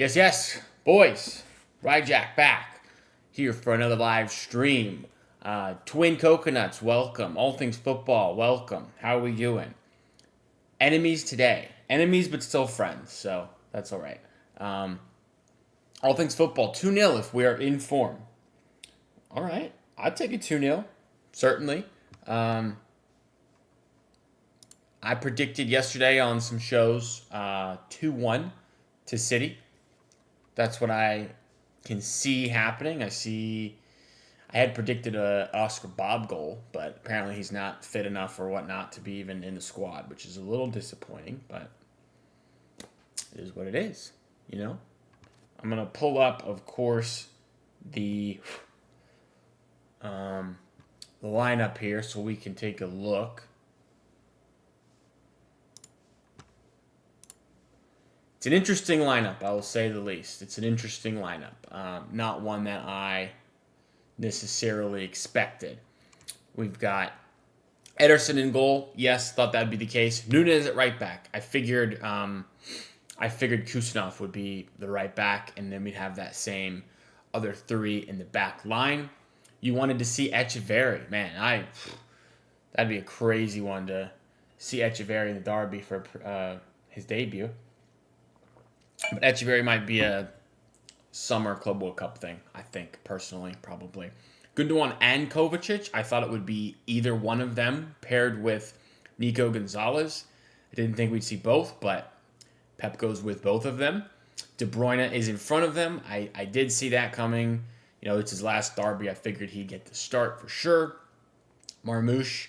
Yes, boys. Ryjack back here for another live stream. Twin Coconuts, welcome. All Things Football, welcome. How are we doing? Enemies today. Enemies, but still friends, so that's all right. All Things Football, 2-0 if we are in form. All right, I'd take a 2-0, certainly. I predicted yesterday on some shows 2-1 to City. That's what I can see happening. I had predicted a Oscar Bob goal, but apparently he's not fit enough or whatnot to be even in the squad, which is a little disappointing, but it is what it is, you know? I'm going to pull up, of course, the lineup here so we can take a look. It's an interesting lineup, I will say the least. It's an interesting lineup. Not one that I necessarily expected. We've got Ederson in goal. Yes, thought that'd be the case. Nunez at right back. I figured Kusanov would be the right back, and then we'd have that same other three in the back line. You wanted to see Echeverri. Man, that'd be a crazy one to see Echeverri in the derby for his debut. But Echeverri might be a summer Club World Cup thing, I think, personally, probably. Gundogan and Kovacic, I thought it would be either one of them paired with Nico Gonzalez. I didn't think we'd see both, but Pep goes with both of them. De Bruyne is in front of them. I did see that coming. You know, it's his last derby. I figured he'd get the start for sure. Marmoush,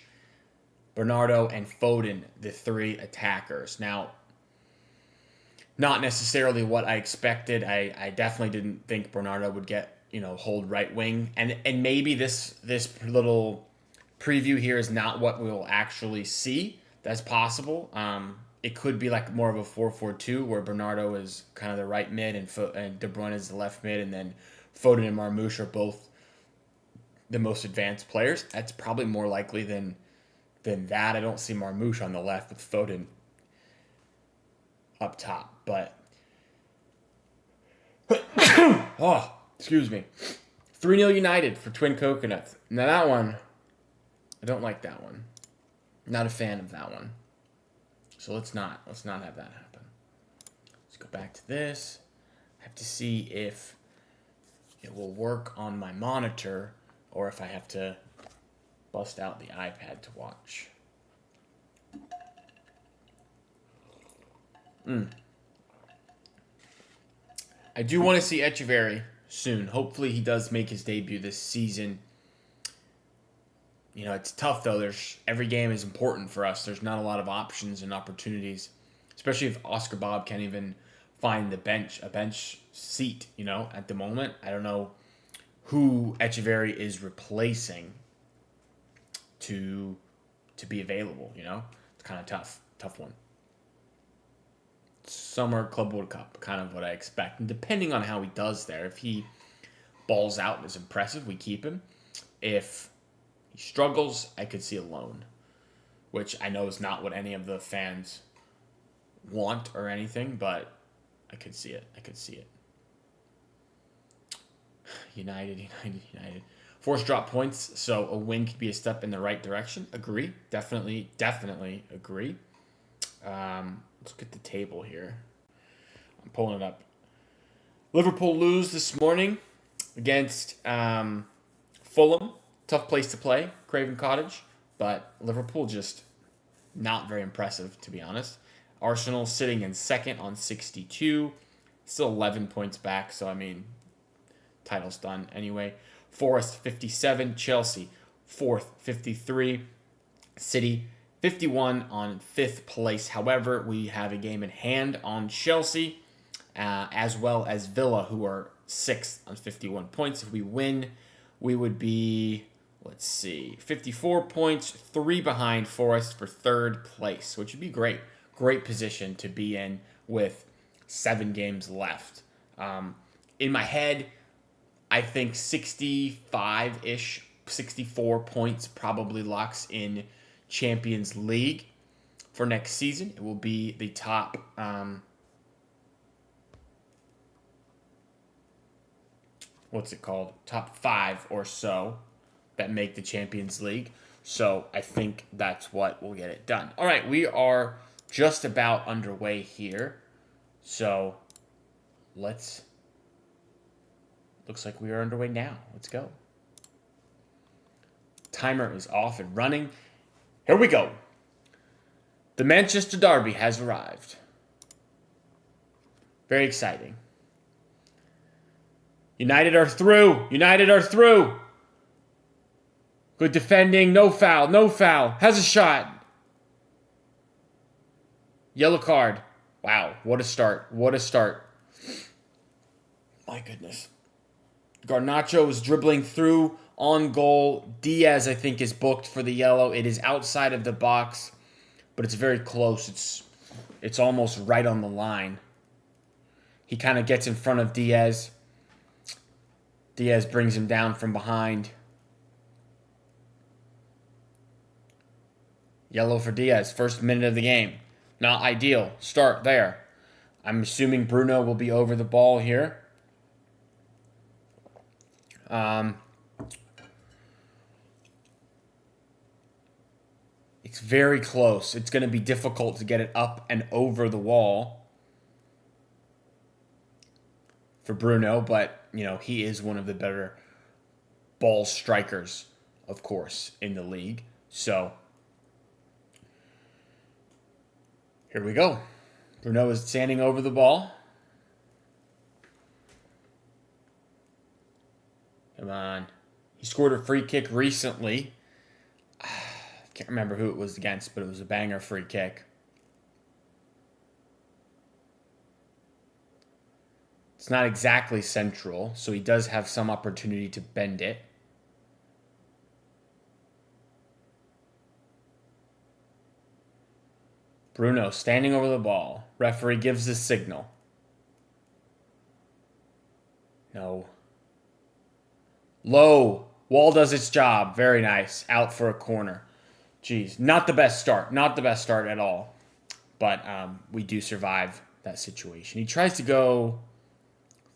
Bernardo, and Foden, the three attackers. Now, not necessarily what I expected. I definitely didn't think Bernardo would get, hold right wing. And maybe this little preview here is not what we'll actually see. That's possible. It could be like more of a 4-4-2 where Bernardo is kind of the right mid and De Bruyne is the left mid, and then Foden and Marmoush are both the most advanced players. That's probably more likely than that. I don't see Marmoush on the left with Foden up top, but oh, excuse me. 3-0 United for Twin Coconuts. Now that one, I don't like that one. Not a fan of that one. So let's not have that happen. Let's go back to this. I have to see if it will work on my monitor or if I have to bust out the iPad to watch. I do want to see Echeverri soon. Hopefully he does make his debut this season. It's tough though. Every game is important for us. There's not a lot of options and opportunities, especially if Oscar Bob can't even find a bench seat, at the moment. I don't know who Echeverri is replacing to be available, It's kind of tough one. Summer Club World Cup, kind of what I expect. And depending on how he does there, if he balls out and is impressive, we keep him. If he struggles, I could see a loan, which I know is not what any of the fans want or anything, but I could see it. United. Forced drop points, so a win could be a step in the right direction. Agree. Definitely agree. Let's get the table here. I'm pulling it up. Liverpool lose this morning against Fulham. Tough place to play, Craven Cottage. But Liverpool just not very impressive, to be honest. Arsenal sitting in second on 62. Still 11 points back, so title's done anyway. Forest 57. Chelsea 4th, 53. City 51 on 5th place. However, we have a game in hand on Chelsea, as well as Villa, who are 6th on 51 points. If we win, we would be, 54 points, 3 behind Forest for 3rd place, which would be great. Great position to be in with 7 games left. In my head, I think 65-ish, 64 points probably locks in Champions League for next season. It will be the top what's it called? Top 5 or so that make the Champions League. So I think that's what will get it done. All right, we are just about underway here. So looks like we are underway now. Let's go. Timer is off and running. Here we go. The Manchester Derby has arrived. Very exciting. United are through. United are through. Good defending. No foul. No foul. Has a shot. Yellow card. Wow. What a start. What a start. My goodness. Garnacho is dribbling through on goal. Diaz, I think, is booked for the yellow. It is outside of the box, but it's very close. It's almost right on the line. He kind of gets in front of Diaz. Diaz brings him down from behind. Yellow for Diaz. First minute of the game. Not ideal. Start there. I'm assuming Bruno will be over the ball here. It's very close. It's going to be difficult to get it up and over the wall for Bruno, but, you know, he is one of the better ball strikers, of course, in the league. So, here we go. Bruno is standing over the ball. Come on. He scored a free kick recently. Can't remember who it was against, but it was a banger free kick. It's not exactly central, so he does have some opportunity to bend it. Bruno standing over the ball. Referee gives the signal. No. Low. Wall does its job. Very nice. Out for a corner. Jeez. Not the best start. Not the best start at all. But we do survive that situation. He tries to go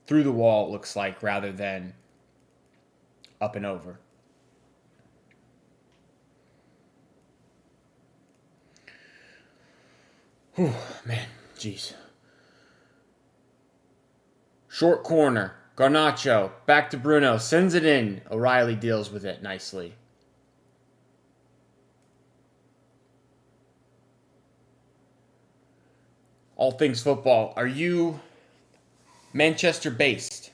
through the wall, it looks like, rather than up and over. Whew, man. Jeez. Short corner. Garnacho. Back to Bruno. Sends it in. O'Reilly deals with it nicely. All Things Football. Are you Manchester based?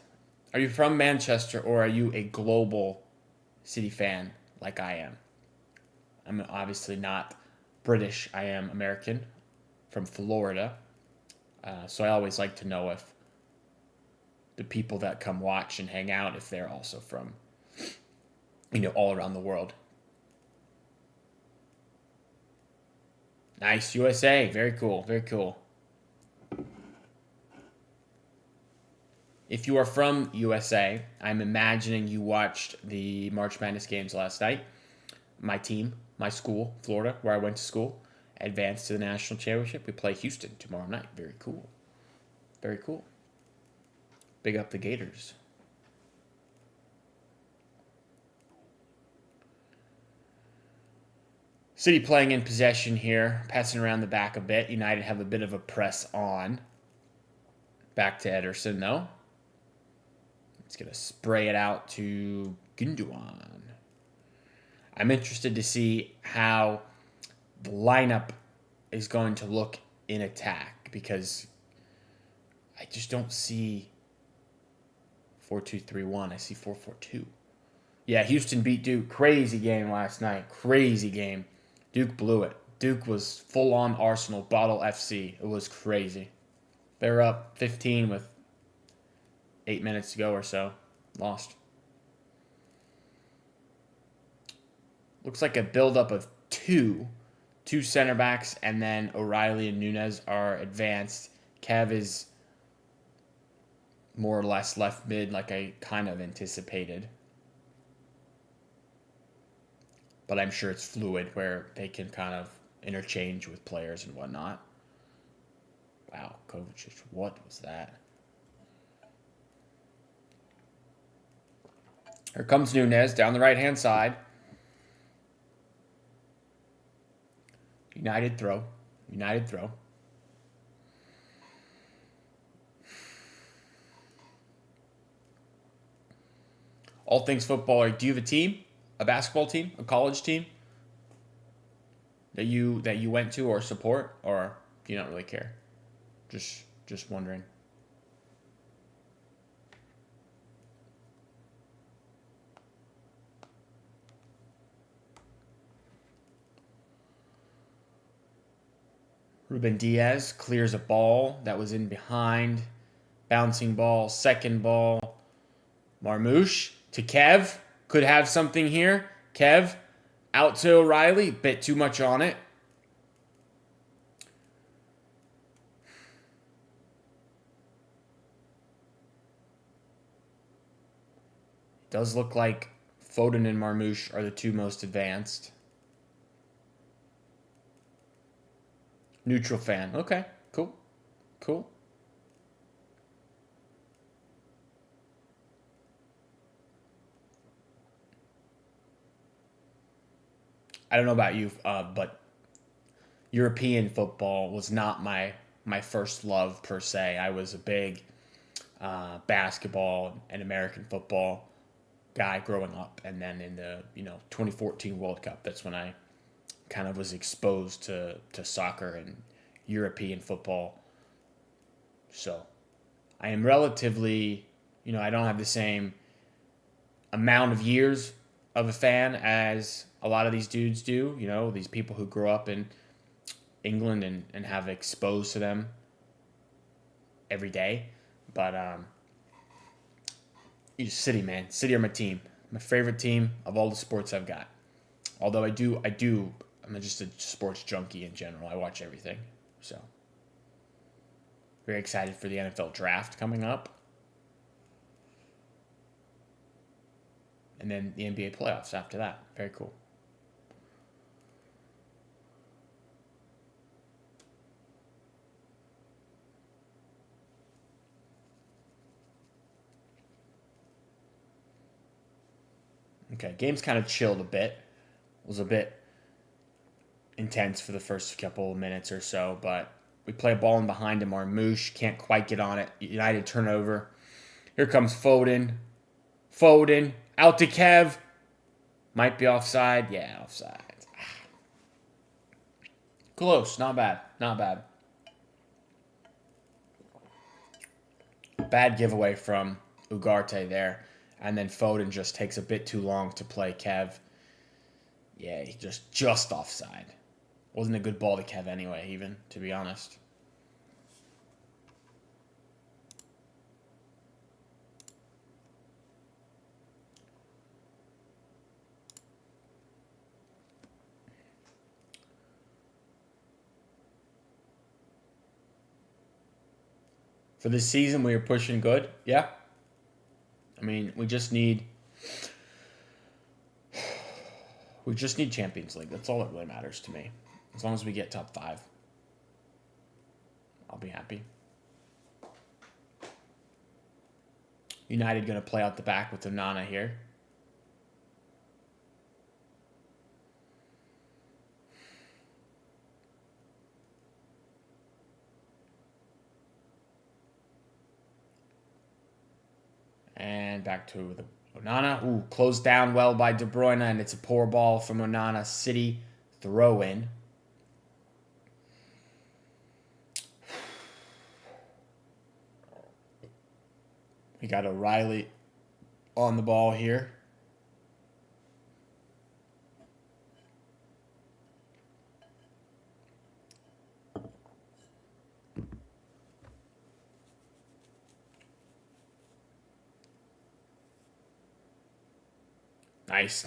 Are you from Manchester, or are you a global City fan like I am? I'm obviously not British. I am American from Florida. So I always like to know if the people that come watch and hang out, if they're also from, you know, all around the world. Nice, USA. Very cool. Very cool. If you are from USA, I'm imagining you watched the March Madness games last night. My team, my school, Florida, where I went to school, advanced to the national championship. We play Houston tomorrow night. Very cool. Very cool. Big up the Gators. City playing in possession here, passing around the back a bit. United have a bit of a press on. Back to Ederson, though. It's going to spray it out to Gundogan. I'm interested to see how the lineup is going to look in attack, because I just don't see 4-2-3-1. I see 4-4-2. Yeah, Houston beat Duke. Crazy game last night. Crazy game. Duke blew it. Duke was full-on Arsenal, Bottle FC. It was crazy. They were up 15 with 8 minutes to go or so. Lost. Looks like a buildup of two center backs, and then O'Reilly and Nunez are advanced. Kev is more or less left mid, like I kind of anticipated. But I'm sure it's fluid, where they can kind of interchange with players and whatnot. Wow, Kovacic, what was that? Here comes Nunez down the right-hand side. United throw. United throw. All things football. Do you have a team? A basketball team? A college team? That you went to or support? Or do you not really care? Just wondering. Ruben Diaz clears a ball that was in behind. Bouncing ball, second ball. Marmouche to Kev. Could have something here. Kev out to O'Reilly. Bit too much on it. Does look like Foden and Marmouche are the two most advanced. Neutral fan. Okay, cool. Cool. I don't know about you, but European football was not my first love per se. I was a big basketball and American football guy growing up, and then in the 2014 World Cup, that's when I kind of was exposed to soccer and European football. So I am relatively, I don't have the same amount of years of a fan as a lot of these dudes do. These people who grow up in England and have exposed to them every day. But City, man. City are my team. My favorite team of all the sports I've got. Although I'm just a sports junkie in general. I watch everything. So, very excited for the NFL draft coming up. And then the NBA playoffs after that. Very cool. Okay, game's kind of chilled a bit. It was a bit intense for the first couple of minutes or so, but we play a ball in behind him. Marmouche can't quite get on it. United turnover. Here comes Foden. Foden out to Kev. Might be offside. Yeah, offside. Close. Not bad. Not bad. Bad giveaway from Ugarte there. And then Foden just takes a bit too long to play Kev. Yeah, he just offside. Wasn't a good ball to Kev anyway, even, to be honest. For this season, we are pushing good. Yeah. I mean, we just need Champions League. That's all that really matters to me. As long as we get top 5, I'll be happy. United going to play out the back with Onana here. And back to the Onana. Ooh, closed down well by De Bruyne, and it's a poor ball from Onana. City throw in. We got O'Reilly on the ball here.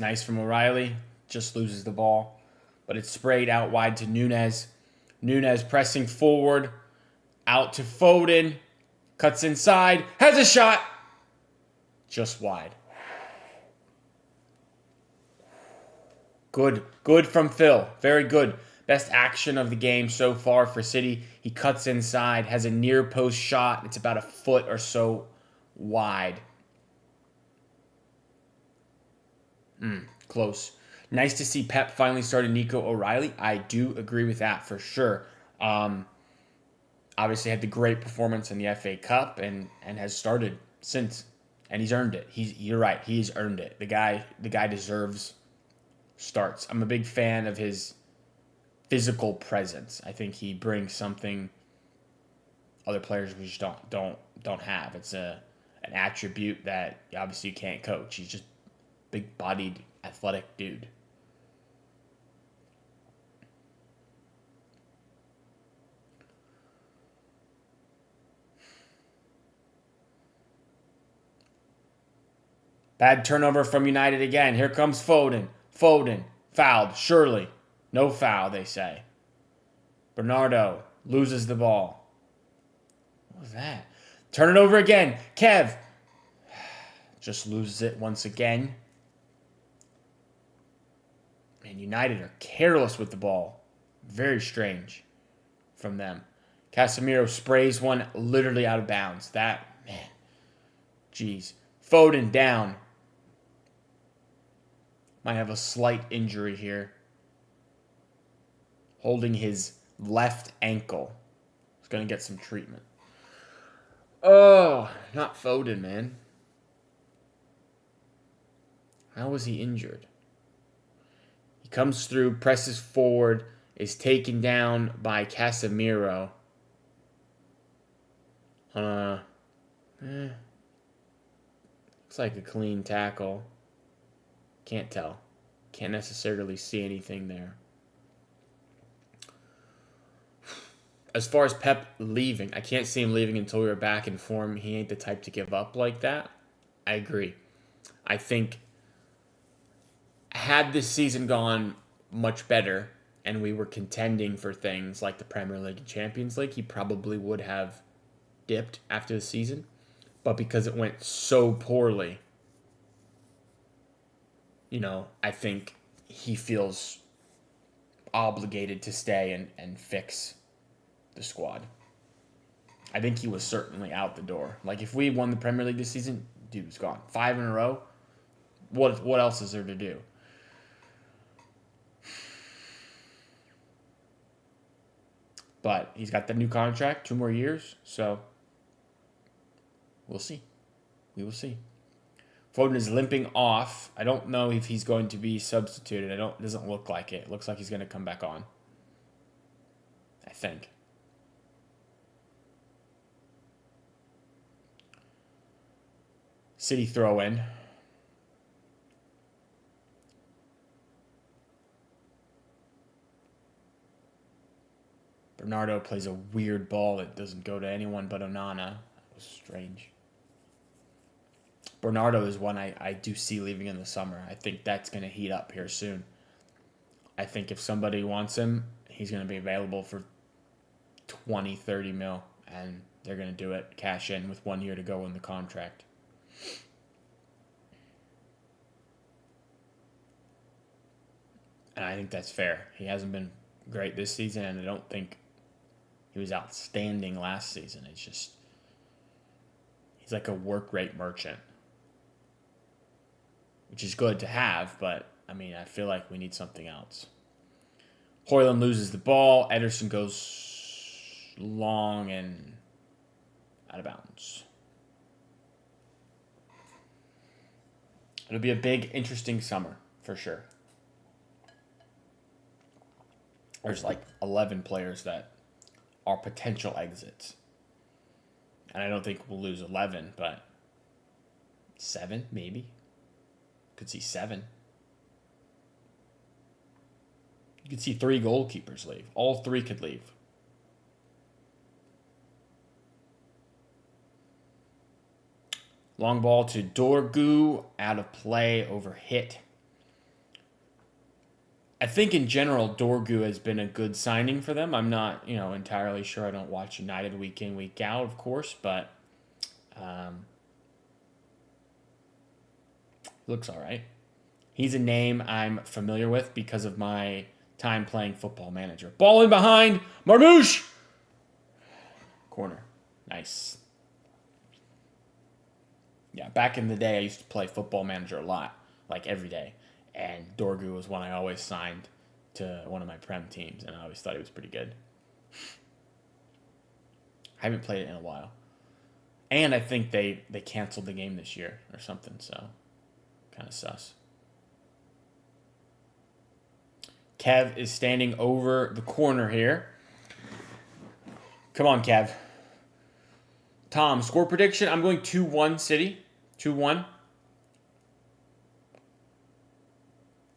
Nice from O'Reilly. Just loses the ball. But it's sprayed out wide to Nunez. Nunez pressing forward. Out to Foden. Cuts inside. Has a shot. Just wide. Good from Phil. Very good. Best action of the game so far for City. He cuts inside. Has a near post shot. It's about a foot or so wide. Close. Nice to see Pep finally started Nico O'Reilly. I do agree with that for sure. Um, Obviously had the great performance in the FA Cup and has started since, and he's earned it. You're right. He's earned it. The guy deserves starts. I'm a big fan of his physical presence. I think he brings something other players we just don't have. It's an attribute that obviously you can't coach. He's just big bodied, athletic dude. Bad turnover from United again. Here comes Foden. Foden. Fouled. Surely. No foul, they say. Bernardo loses the ball. What was that? Turn it over again. Kev. Just loses it once again. Man, United are careless with the ball. Very strange from them. Casemiro sprays one literally out of bounds. That, man. Jeez. Foden down. Might have a slight injury here. Holding his left ankle. He's going to get some treatment. Oh, not Foden, man. How was he injured? He comes through, presses forward, is taken down by Casemiro. Looks like a clean tackle. Can't tell. Can't necessarily see anything there. As far as Pep leaving, I can't see him leaving until we were back in form. He ain't the type to give up like that. I agree. I think had this season gone much better and we were contending for things like the Premier League and Champions League, he probably would have dipped after the season. But because it went so poorly, I think he feels obligated to stay and fix the squad. I think he was certainly out the door. Like, if we won the Premier League this season, dude was gone. 5 in a row. What else is there to do? But he's got the new contract, 2 more years, so we'll see. We will see. Foden is limping off. I don't know if he's going to be substituted. It doesn't look like it. It looks like he's going to come back on. I think. City throw in. Bernardo plays a weird ball that doesn't go to anyone but Onana. That was strange. Bernardo is one I do see leaving in the summer. I think that's going to heat up here soon. I think if somebody wants him, he's going to be available for 20, 30 mil, and they're going to do it, cash in with 1 year to go in the contract. And I think that's fair. He hasn't been great this season, and I don't think he was outstanding last season. It's just, he's like a work rate merchant, which is good to have, but, I feel like we need something else. Højlund loses the ball. Ederson goes long and out of bounds. It'll be a big, interesting summer, for sure. There's like 11 players that are potential exits. And I don't think we'll lose 11, but 7, maybe. Could see 7. You could see 3 goalkeepers leave. All 3 could leave. Long ball to Dorgu. Out of play. Over hit. I think in general, Dorgu has been a good signing for them. I'm not, entirely sure. I don't watch United week in, week out, of course, but looks all right. He's a name I'm familiar with because of my time playing Football Manager. Ball in behind. Marmouche! Corner. Nice. Yeah, back in the day, I used to play Football Manager a lot, like every day. And Dorgu was one I always signed to one of my Prem teams, and I always thought he was pretty good. I haven't played it in a while. And I think they canceled the game this year or something, so kind of sus. Kev is standing over the corner here. Come on, Kev. Tom, score prediction. I'm going 2-1 City. 2-1.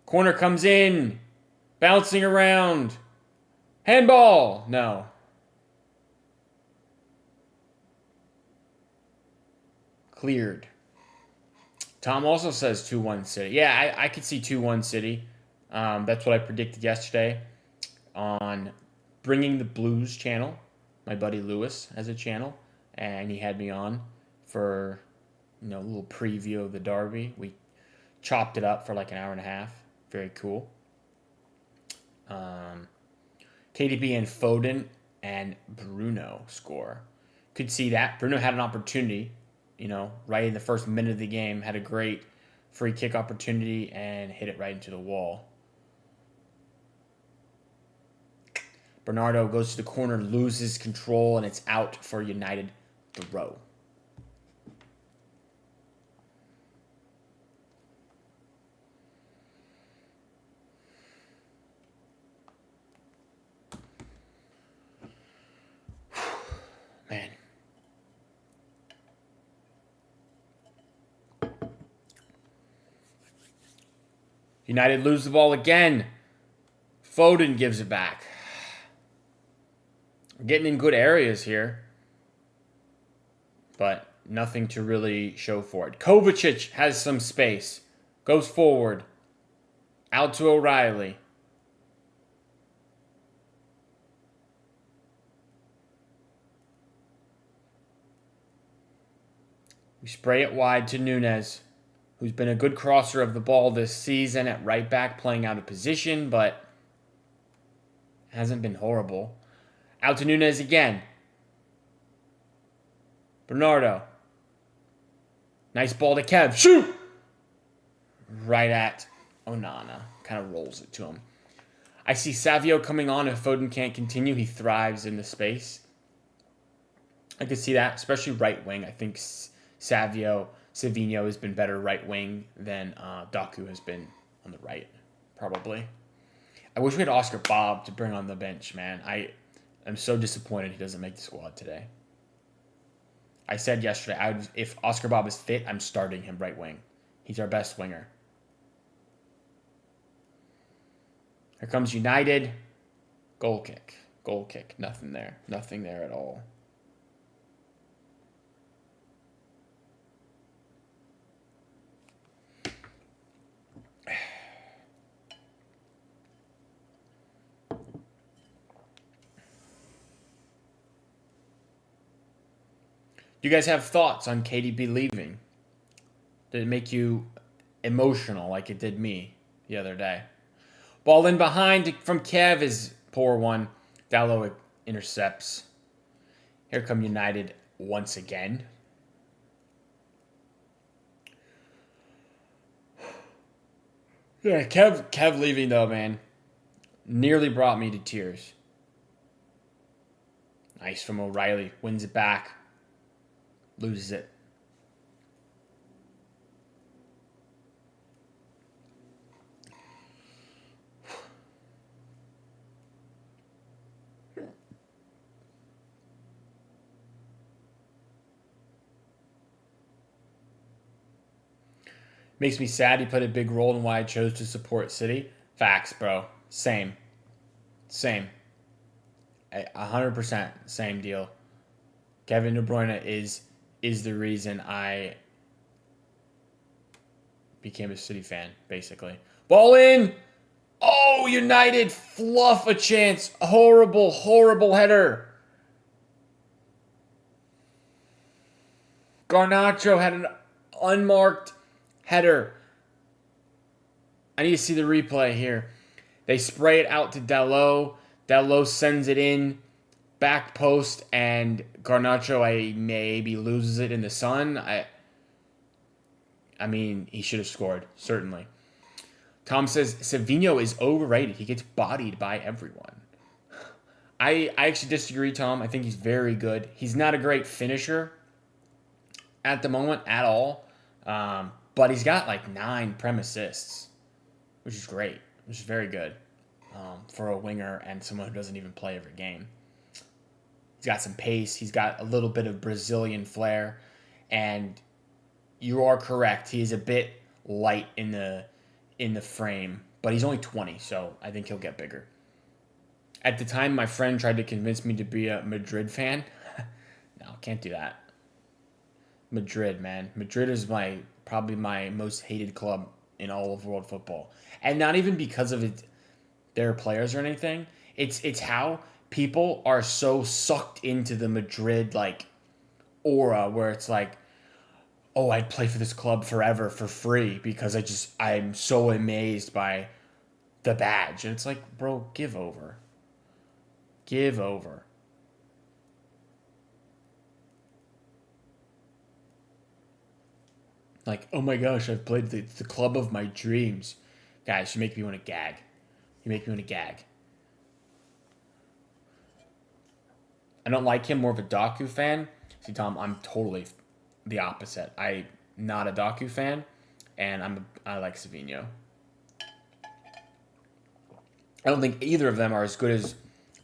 Corner comes in. Bouncing around. Handball. No. Cleared. Tom also says 2-1 City. Yeah, I could see 2-1 City. That's what I predicted yesterday on Bringing the Blues channel. My buddy Lewis has a channel, and he had me on for a little preview of the derby. We chopped it up for like an hour and a half. Very cool. KDB and Foden and Bruno score. Could see that. Bruno had an opportunity, right in the first minute of the game, had a great free kick opportunity and hit it right into the wall. Bernardo goes to the corner, loses control, and it's out for United throw. Man. United lose the ball again. Foden gives it back. We're getting in good areas here, but nothing to really show for it. Kovacic has some space. Goes forward. Out to O'Reilly. We spray it wide to Nunes, who's been a good crosser of the ball this season at right back, playing out of position, but hasn't been horrible. Out to Nunes again. Bernardo. Nice ball to Kev. Shoot! Right at Onana. Kind of rolls it to him. I see Savio coming on if Foden can't continue. He thrives in the space. I could see that, especially right wing. I think Savinho has been better right wing than Doku has been on the right, probably. I wish we had Oscar Bob to bring on the bench, man. I'm so disappointed he doesn't make the squad today. I said yesterday, if Oscar Bob is fit, I'm starting him right wing. He's our best winger. Here comes United. Goal kick. Goal kick. Nothing there. Nothing there at all. Do you guys have thoughts on KDB leaving? Did it make you emotional like it did me the other day? Ball in behind from Kev is poor one. Dalot intercepts. Here come United once again. Yeah, Kev leaving though, man. Nearly brought me to tears. Nice from O'Reilly. Wins it back. Loses it. Makes me sad he played a big role in why I chose to support City. Facts, bro. Same. 100% same deal. Kevin De Bruyne is the reason I became a City fan, basically. Ball in! Oh, United fluff a chance. Horrible, horrible header. Garnacho had an unmarked header. I need to see the replay here. They spray it out to Dalot. Dalot sends it in. Back post, and Garnacho maybe loses it in the sun. I mean, he should have scored, certainly. Tom says Savinho is overrated. He gets bodied by everyone. I actually disagree, Tom. I think he's very good. He's not a great finisher at the moment at all, but he's got like 9 Prem assists, which is great, which is very good for a winger and someone who doesn't even play every game. He's got some pace. He's got a little bit of Brazilian flair, and you are correct. He's a bit light in the frame, but he's only 20, so I think he'll get bigger. At the time, my friend tried to convince me to be a Madrid fan. No, can't do that. Madrid, man. Madrid is probably my most hated club in all of world football. And not even because of their players or anything. It's how people are so sucked into the Madrid aura where it's like, oh, I'd play for this club forever for free because I'm so amazed by the badge. And it's like, bro, give over. Give over. Like, oh my gosh, I've played the club of my dreams. Guys, you make me want to gag. You make me want to gag. I don't like him, more of a Doku fan. See, Tom, I'm totally the opposite. I'm not a Doku fan, and I like Savinho. I don't think either of them are as good as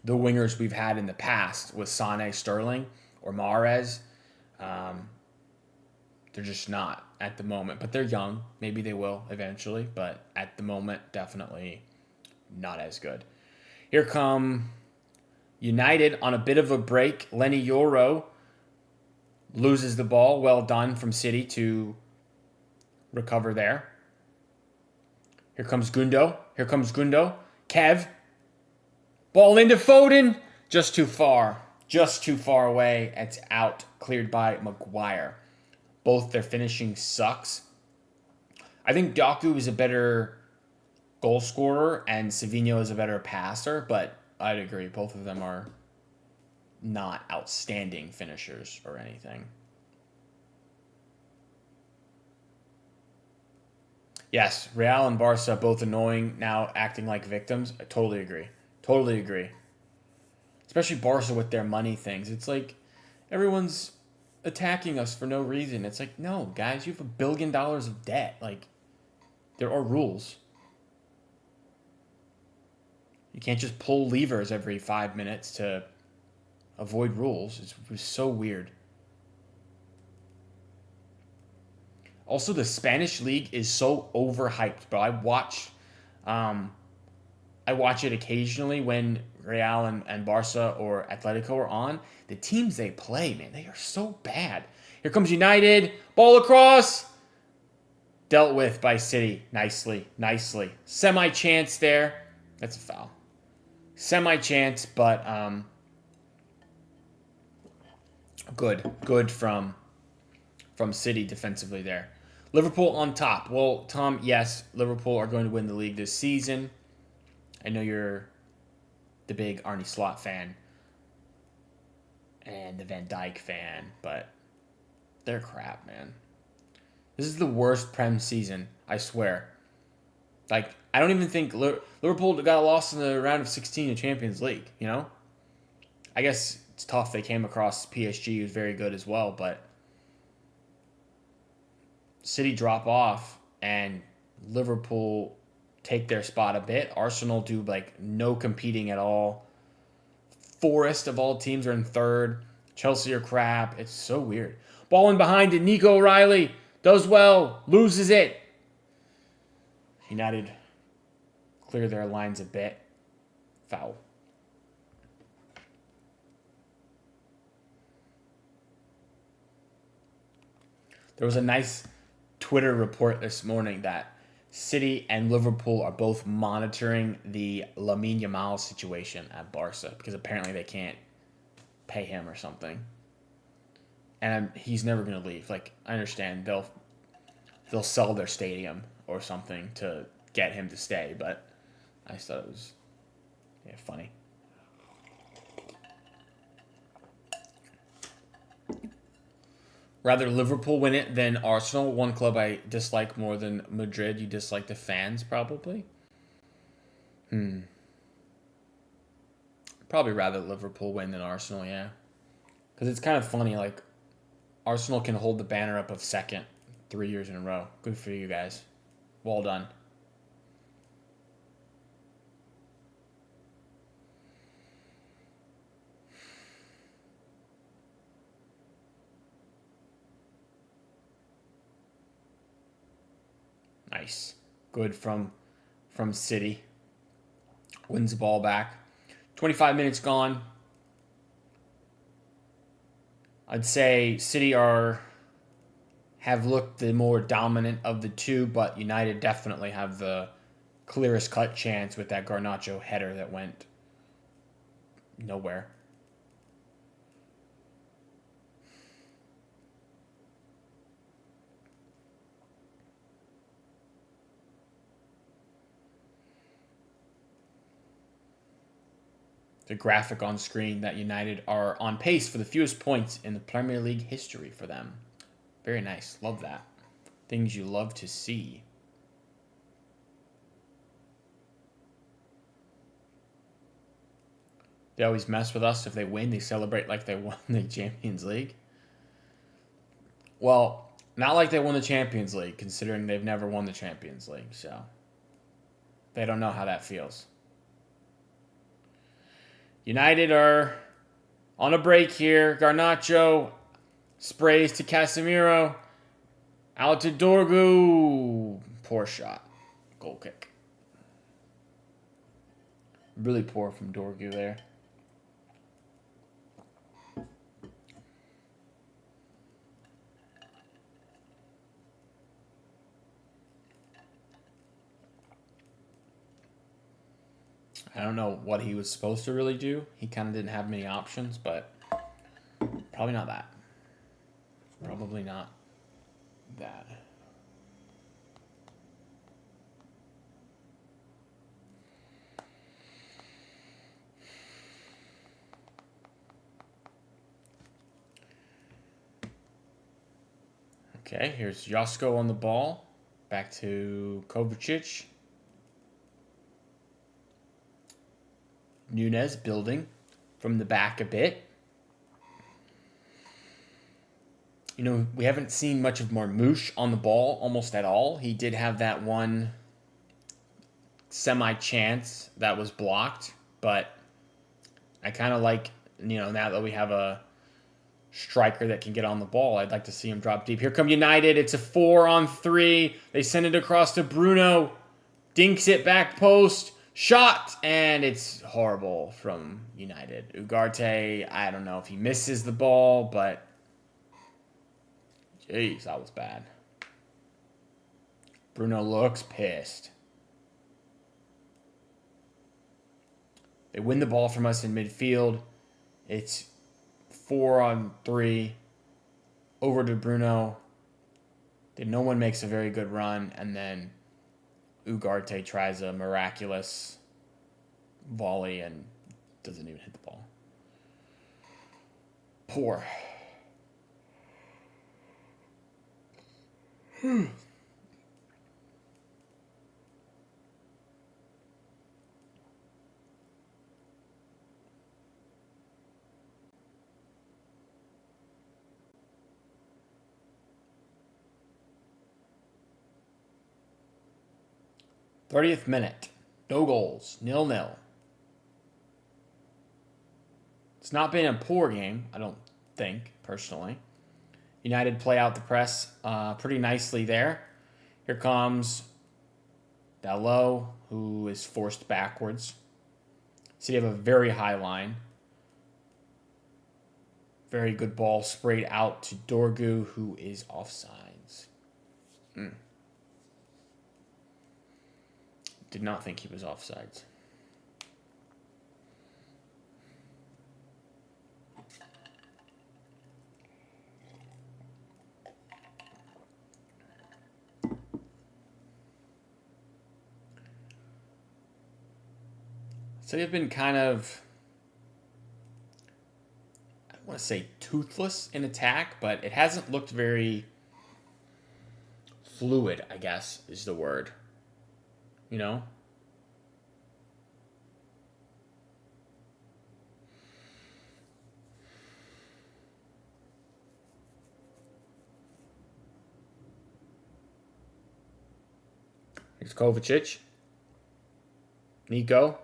the wingers we've had in the past with Sane, Sterling, or Mahrez. They're just not at the moment. But they're young. Maybe they will eventually. But at the moment, definitely not as good. Here come United on a bit of a break. Lenny Yoro loses the ball. Well done from City to recover there. Here comes Gundo. Kev. Ball into Foden. Just too far. Just too far away. It's out. Cleared by Maguire. Both their finishing sucks. I think Doku is a better goal scorer and Savinho is a better passer, but I'd agree. Both of them are not outstanding finishers or anything. Yes, Real and Barca both annoying, now acting like victims. I totally agree. Totally agree. Especially Barca with their money things. It's like everyone's attacking us for no reason. It's like, no, guys, you have $1 billion of debt. Like, there are rules. You can't just pull levers every 5 minutes to avoid rules. It was so weird. Also, the Spanish league is so overhyped, bro. I watch it occasionally when Real and Barca or Atletico are on. The teams they play, man, they are so bad. Here comes United. Ball across. Dealt with by City. Nicely. Semi-chance there. That's a foul. Semi-chance, but good from City defensively there. Liverpool on top. Well, Tom, yes, Liverpool are going to win the league this season. I know you're the big Arne Slot fan and the Van Dijk fan, but they're crap, man. This is the worst Prem season, I swear. Like, I don't even think Liverpool got lost in the round of 16 in Champions League, you know? I guess it's tough. They came across PSG, who's very good as well, but City drop off and Liverpool take their spot a bit. Arsenal do no competing at all. Forest of all teams are in third. Chelsea are crap. It's so weird. Ball in behind it. Nico O'Reilly does well. Loses it. United clear their lines a bit. Foul. There was a nice Twitter report this morning that City and Liverpool are both monitoring the Lamine Yamal situation at Barca because apparently they can't pay him or something. And he's never going to leave. Like, I understand they'll sell their stadium or something to get him to stay, but I just thought it was funny. Rather Liverpool win it than Arsenal. One club I dislike more than Madrid. You dislike the fans, probably. Probably rather Liverpool win than Arsenal, yeah. Because it's kind of funny, like, Arsenal can hold the banner up of second 3 years in a row. Good for you guys. Well done. Nice. Good from City. Wins the ball back. 25 minutes gone. I'd say City have looked the more dominant of the two, but United definitely have the clearest cut chance with that Garnacho header that went nowhere. The graphic on screen that United are on pace for the fewest points in the Premier League history for them. Very nice. Love that. Things you love to see. They always mess with us. If they win, they celebrate like they won the Champions League. Well, not like they won the Champions League, considering they've never won the Champions League. So they don't know how that feels. United are on a break here. Garnacho sprays to Casemiro. Out to Dorgu. Poor shot. Goal kick. Really poor from Dorgu there. I don't know what he was supposed to really do. He kind of didn't have many options, but probably not that. Probably not that. Okay, here's Josko on the ball. Back to Kovacic. Nunez building from the back a bit. You know, we haven't seen much of Marmoush on the ball almost at all. He did have that one semi-chance that was blocked, but I kind of like, now that we have a striker that can get on the ball, I'd like to see him drop deep. Here come United. It's a 4-on-3. They send it across to Bruno. Dinks it back post. Shot, and it's horrible from United. Ugarte, I don't know if he misses the ball, but jeez, that was bad. Bruno looks pissed. They win the ball from us in midfield. It's 4-on-3. Over to Bruno. Then no one makes a very good run, and then Ugarte tries a miraculous volley and doesn't even hit the ball. Poor. 30th minute. No goals. 0-0. It's not been a poor game, I don't think, personally. United play out the press pretty nicely there. Here comes Dalot, who is forced backwards. So you have a very high line. Very good ball sprayed out to Dorgu, who is offsides. Did not think he was offsides. So they've been kind of want to say toothless in attack, but it hasn't looked very fluid, I guess, is the word. You know? Here's Kovacic. Nico.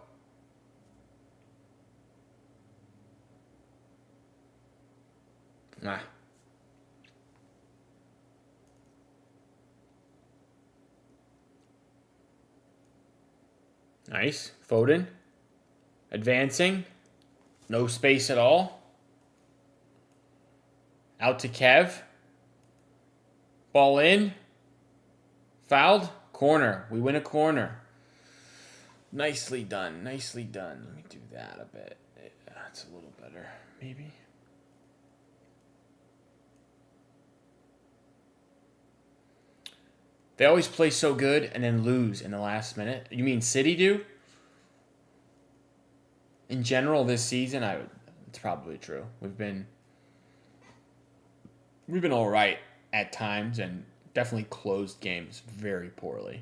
Ah. Nice. Foden. Advancing. No space at all. Out to Kev. Ball in. Fouled. Corner. We win a corner. Nicely done. Nicely done. Let me do that a bit. That's a little better, maybe. They always play so good and then lose in the last minute. You mean City do? In general, this season, it's probably true. We've been all right at times and definitely closed games very poorly.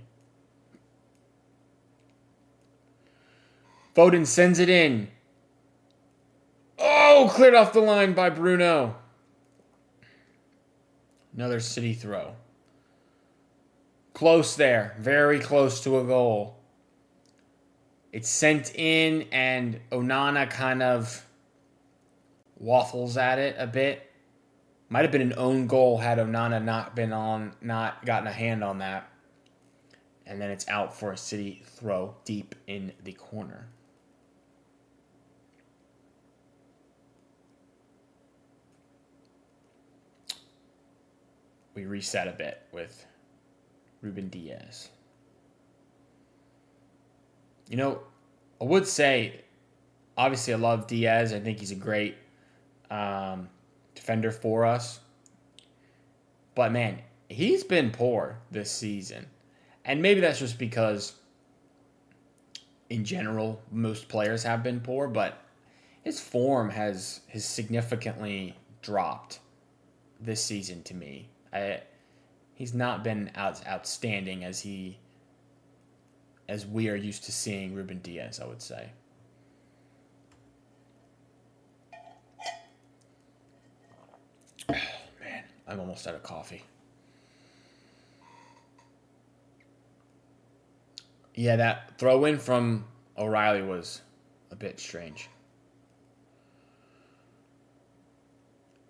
Foden sends it in. Oh, cleared off the line by Bruno. Another City throw. Close there. Very close to a goal. It's sent in, and Onana kind of waffles at it a bit. Might have been an own goal had Onana not gotten a hand on that. And then it's out for a City throw deep in the corner. We reset a bit with Ruben Diaz. You know, I would say, obviously I love Diaz. I think he's a great defender for us. But, man, he's been poor this season. And maybe that's just because, in general, most players have been poor. But his form has significantly dropped this season to me. He's not been as outstanding as we are used to seeing Ruben Diaz, I would say. Oh, man, I'm almost out of coffee. Yeah, that throw in from O'Reilly was a bit strange.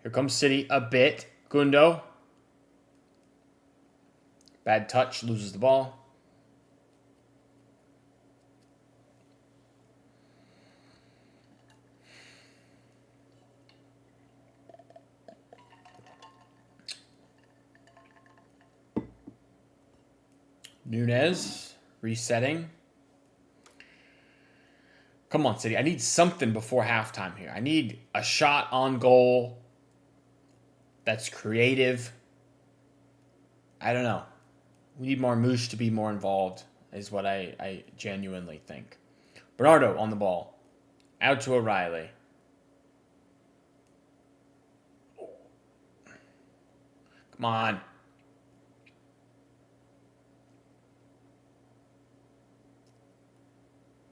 Here comes City a bit. Gundo. Bad touch, loses the ball. Nunez, resetting. Come on, City. I need something before halftime here. I need a shot on goal that's creative. I don't know. We need Marmouche to be more involved, is what I genuinely think. Bernardo on the ball. Out to O'Reilly. Come on.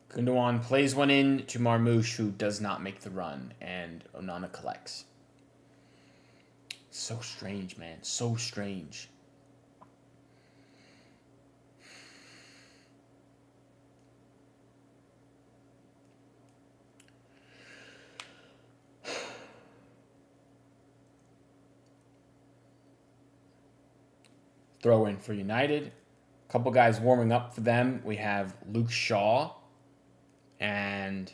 Gundogan plays one in to Marmouche, who does not make the run, and Onana collects. So strange, man. So strange. Throw in for United. A couple guys warming up for them. We have Luke Shaw and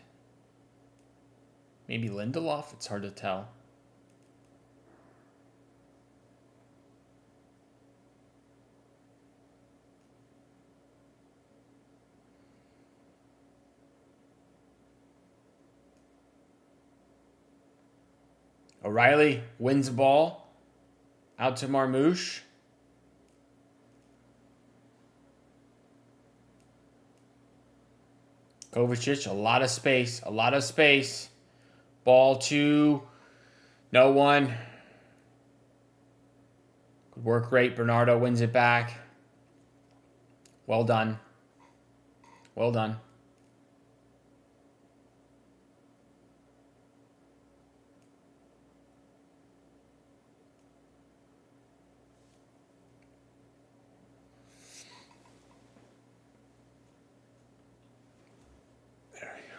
maybe Lindelof. It's hard to tell. O'Reilly wins the ball. Out to Marmouche. Kovacic, a lot of space. Ball to No one. Good work rate. Bernardo wins it back. Well done. Well done. There we go.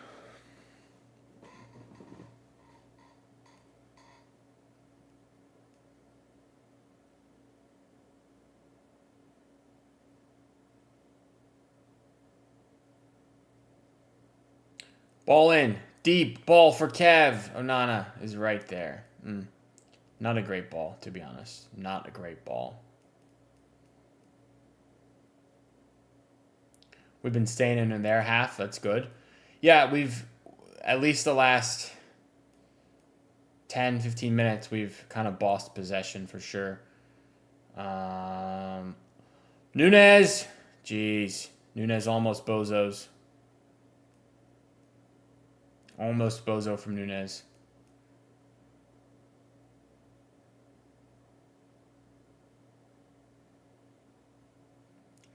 Ball in. Deep. Ball for Kev. Onana is right there. Not a great ball, to be honest. Not a great ball. We've been staying in their half. That's good. Yeah, we've, at least the last 10, 15 minutes, we've kind of bossed possession for sure. Nunez. Jeez. Nunez almost bozos. Almost bozo from Nunez.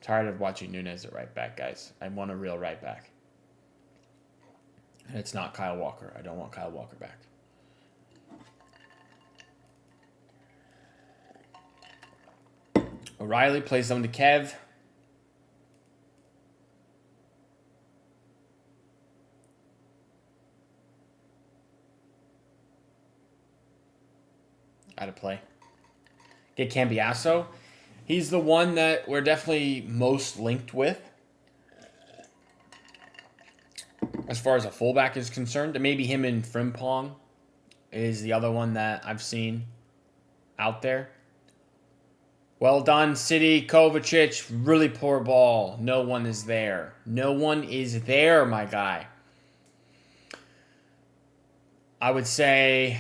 Tired of watching Nunez at right back, guys. I want a real right back. And it's not Kyle Walker. I don't want Kyle Walker back. O'Reilly plays them to Kev. Out of play. Get Cambiasso. He's the one that we're definitely most linked with as far as a fullback is concerned. And maybe him and Frimpong is the other one that I've seen out there. Well done, City. Kovacic, really poor ball. No one is there. No one is there, my guy. I would say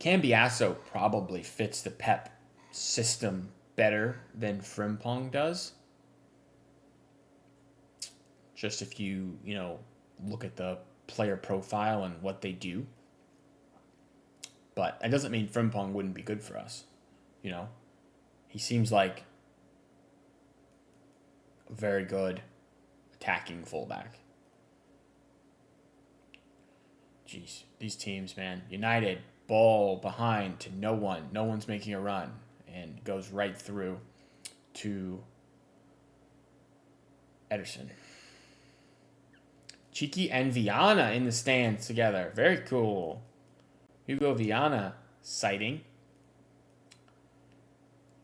Cambiasso probably fits the Pep system better than Frimpong does. Just if you look at the player profile and what they do. But that doesn't mean Frimpong wouldn't be good for us. He seems like a very good attacking fullback. Jeez, these teams, man. United, ball behind to no one. No one's making a run. And goes right through to Ederson. Cheeky and Viana in the stands together. Very cool. Hugo Viana sighting.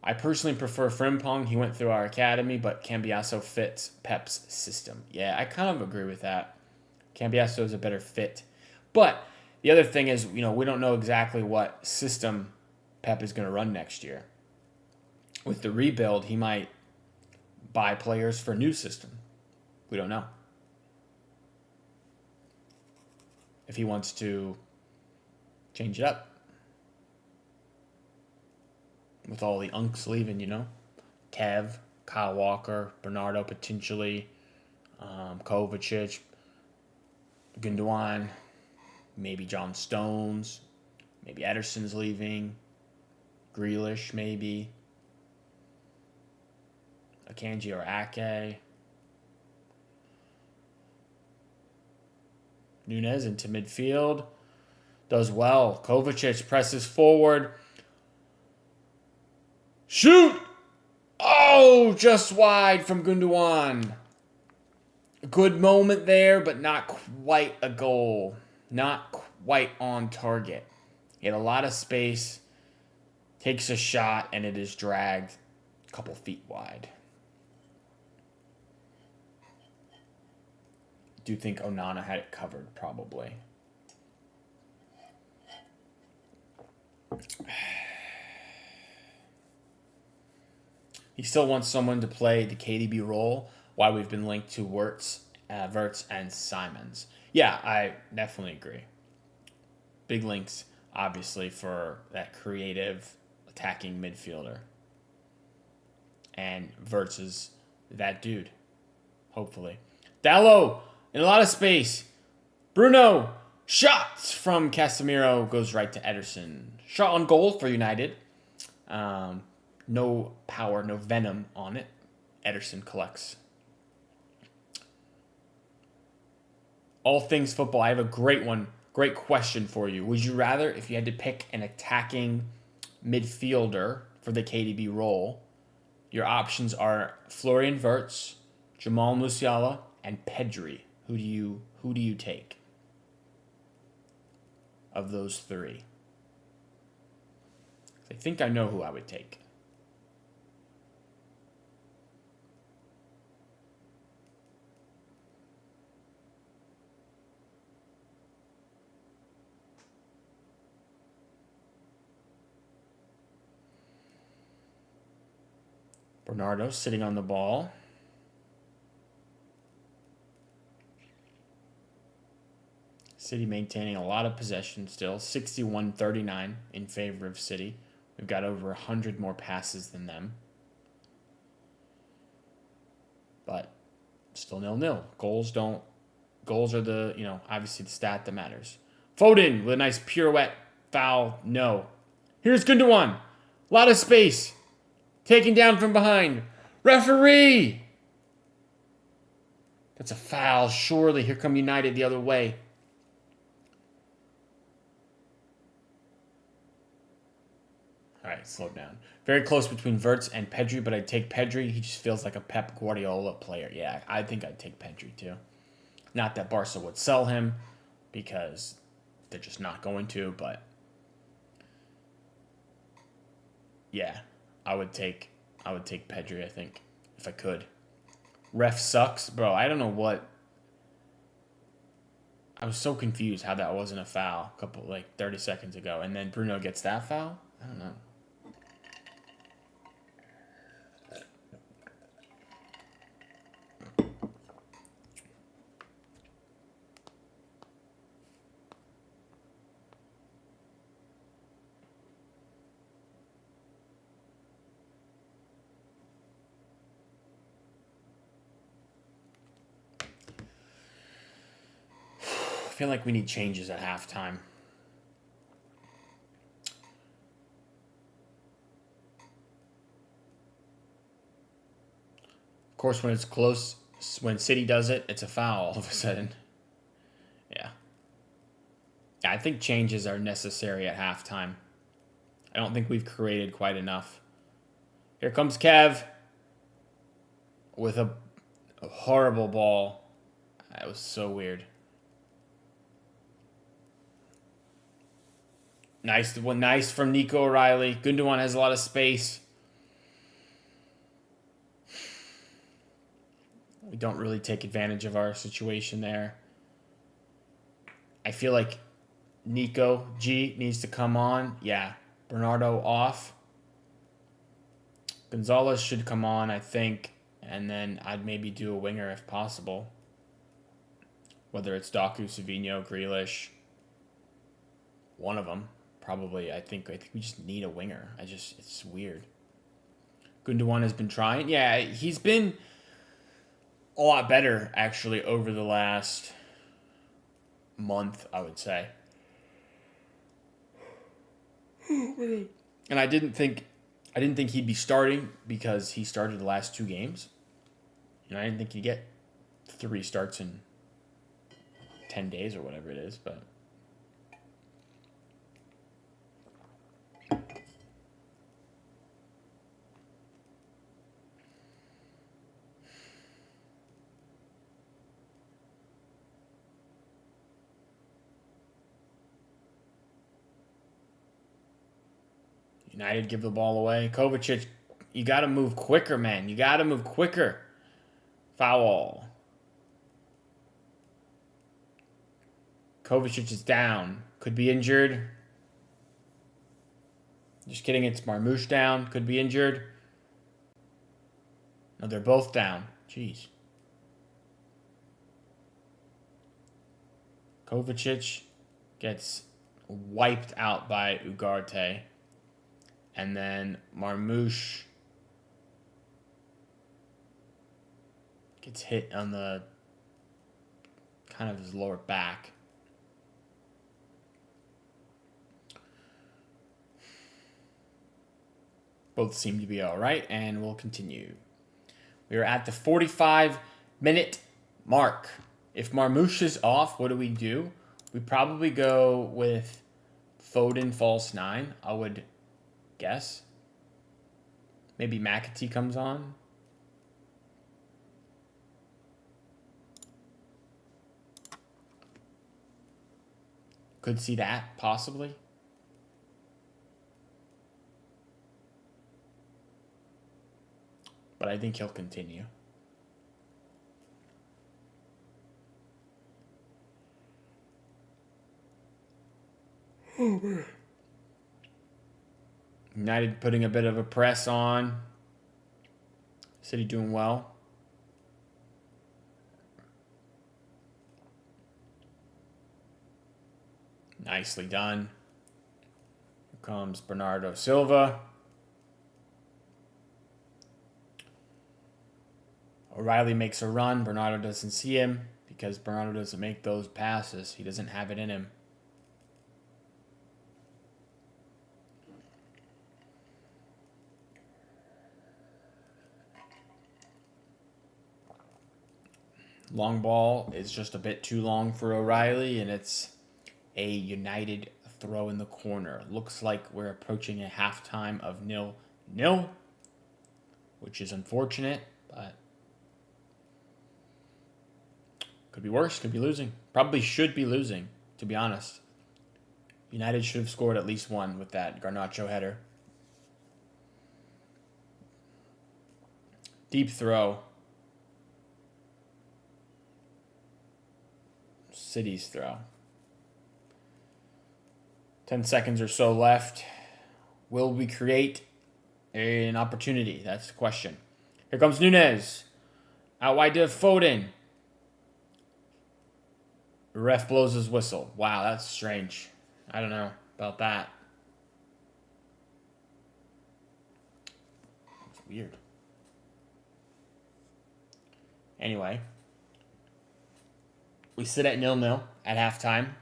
I personally prefer Frimpong. He went through our academy, but Cambiasso fits Pep's system. Yeah, I kind of agree with that. Cambiasso is a better fit. But the other thing is, we don't know exactly what system Pep is going to run next year. With the rebuild, he might buy players for a new system. We don't know. If he wants to change it up. With all the unks leaving, Kev, Kyle Walker, Bernardo potentially, Kovacic, Gundogan, maybe John Stones, maybe Ederson's leaving, Grealish maybe, Akanji or Ake, Nunez into midfield, does well. Kovacic presses forward. Shoot! Oh, just wide from Gundogan. A good moment there, but not quite a goal. Not quite on target. He had a lot of space, takes a shot, and it is dragged a couple feet wide. Do you think Onana had it covered? Probably. He still wants someone to play the KDB role, why we've been linked to Wirtz, and Simons. Yeah, I definitely agree. Big links, obviously, for that creative attacking midfielder. And Wirtz is that dude, hopefully. Dallo, in a lot of space. Bruno, Shots from Casemiro goes right to Ederson. Shot on goal for United. No power, no venom on it. Ederson collects. All things football. I have a great one. Great question for you. Would you rather, if you had to pick an attacking midfielder for the KDB role, your options are Florian Wirtz, Jamal Musiala, and Pedri. Who do you take of those three? I think I know who I would take. Bernardo sitting on the ball. City maintaining a lot of possession still. 61-39 in favor of City. We've got over 100 more passes than them. But still 0-0. Goals are the, obviously the stat that matters. Foden with a nice pirouette. Foul. No. Here's Gundogan. A lot of space. Taken down from behind. Referee! That's a foul. Surely. Here come United the other way. All right, slow down. Very close between Wirtz and Pedri, but I'd take Pedri. He just feels like a Pep Guardiola player. Yeah, I think I'd take Pedri too. Not that Barca would sell him, because they're just not going to, but yeah, I would take Pedri, I think, if I could. Ref sucks. Bro, I don't know what. I was so confused how that wasn't a foul 30 seconds ago, and then Bruno gets that foul? I don't know. I feel like we need changes at halftime. Of course, when it's close, when City does it, it's a foul all of a sudden. Yeah. I think changes are necessary at halftime. I don't think we've created quite enough. Here comes Kev with a horrible ball. That was so weird. Nice from Nico O'Reilly. Gundogan has a lot of space. We don't really take advantage of our situation there. I feel like Nico G needs to come on. Yeah. Bernardo off. Gonzalez should come on, I think. And then I'd maybe do a winger if possible. Whether it's Doku, Savino, Grealish. One of them. Probably, I think we just need a winger. It's weird. Gundogan has been trying. Yeah, he's been a lot better, actually, over the last month, I would say. And I didn't think he'd be starting because he started the last 2 games. And I didn't think he'd get 3 starts in 10 days or whatever it is, but United give the ball away. Kovacic, you got to move quicker, man. You got to move quicker. Foul. Kovacic is down. Could be injured. Just kidding. It's Marmouche down. Could be injured. No, they're both down. Jeez. Kovacic gets wiped out by Ugarte. And then Marmouche gets hit on the kind of his lower back. Both seem to be all right, and we'll continue. We are at the 45-minute mark. If Marmouche is off, what do? We probably go with Foden false 9, I would guess. Maybe McAtee comes on. Could see that, possibly. But I think he'll continue. Oh, man. United putting a bit of a press on. City doing well. Nicely done. Here comes Bernardo Silva. O'Reilly makes a run. Bernardo doesn't see him because Bernardo doesn't make those passes. He doesn't have it in him. Long ball is just a bit too long for O'Reilly, and it's a United throw in the corner. Looks like we're approaching a halftime of 0-0, which is unfortunate, but could be worse, could be losing. Probably should be losing, to be honest. United should have scored at least one with that Garnacho header. Deep throw. City's throw. 10 seconds or so left. Will we create an opportunity? That's the question. Here comes Nunez. Out wide to Foden. The ref blows his whistle. Wow, that's strange. I don't know about that. It's weird. Anyway. We sit at 0-0 at halftime.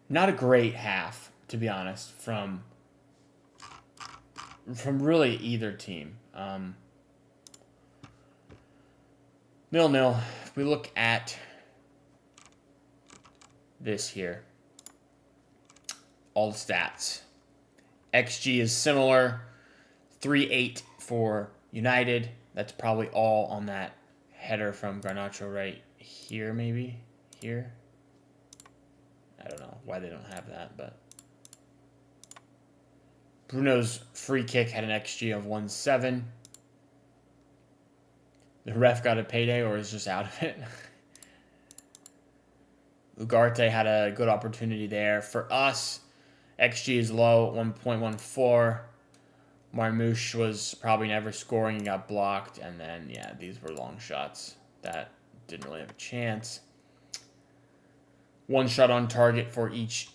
Not a great half, to be honest, from really either team. 0-0. If we look at this here, all the stats. XG is similar. 3.8 for United. That's probably all on that header from Garnacho right here, maybe. Here. I don't know why they don't have that, but Bruno's free kick had an XG of 1.7. The ref got a payday or is just out of it. Ugarte had a good opportunity there. For us, XG is low, 1.14. Marmouche was probably never scoring. He got blocked. And then, yeah, these were long shots that didn't really have a chance. One shot on target for each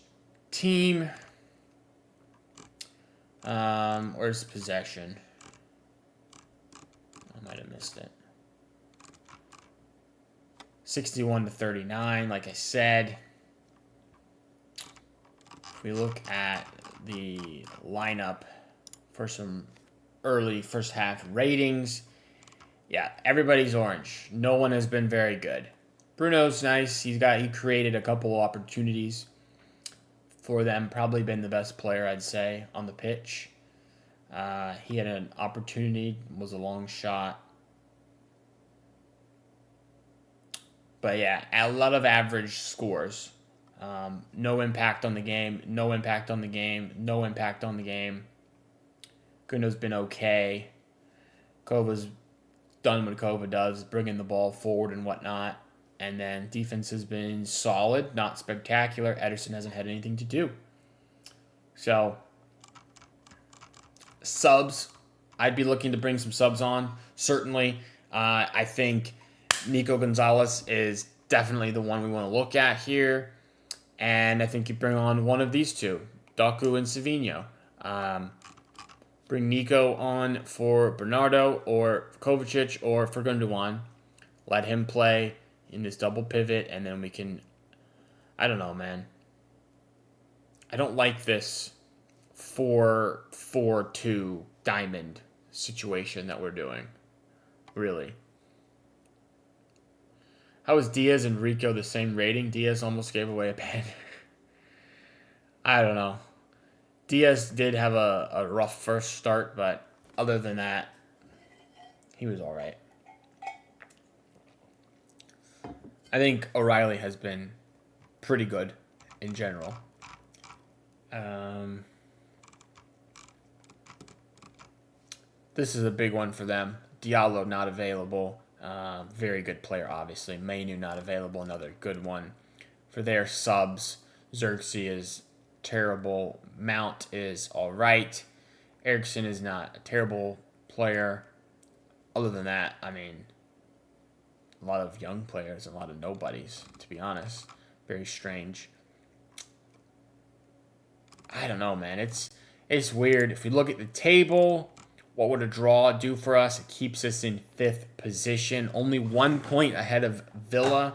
team. Where's possession? I might have missed it. 61-39, like I said. If we look at the lineup for some early first half ratings, yeah, everybody's orange. No one has been very good. Bruno's nice. He created a couple of opportunities for them. Probably been the best player, I'd say, on the pitch. He had an opportunity, was a long shot. But yeah, a lot of average scores. No impact on the game. No impact on the game. No impact on the game. Gundo's been okay. Kova's done what Kova does, bringing the ball forward and whatnot. And then defense has been solid, not spectacular. Ederson hasn't had anything to do. So, subs. I'd be looking to bring some subs on. Certainly, I think Nico Gonzalez is definitely the one we want to look at here. And I think you bring on one of these two, Doku and Savinho. Bring Nico on for Bernardo or Kovacic or for Gundogan. Let him play in this double pivot, and then we can... I don't know, man. I don't like this 4-4-2 diamond situation that we're doing. Really. How is Diaz and Rico the same rating? Diaz almost gave away a pen. I don't know. Diaz did have a rough first start, but other than that, he was all right. I think O'Reilly has been pretty good in general. This is a big one for them. Diallo not available. Very good player, obviously. Mainu not available. Another good one. For their subs, Xerxes is terrible. Mount is all right. Eriksson is not a terrible player. Other than that, I mean, a lot of young players, a lot of nobodies, to be honest. Very strange. I don't know, man. It's weird. If we look at the table, what would a draw do for us? It keeps us in 5th position. Only 1 point ahead of Villa.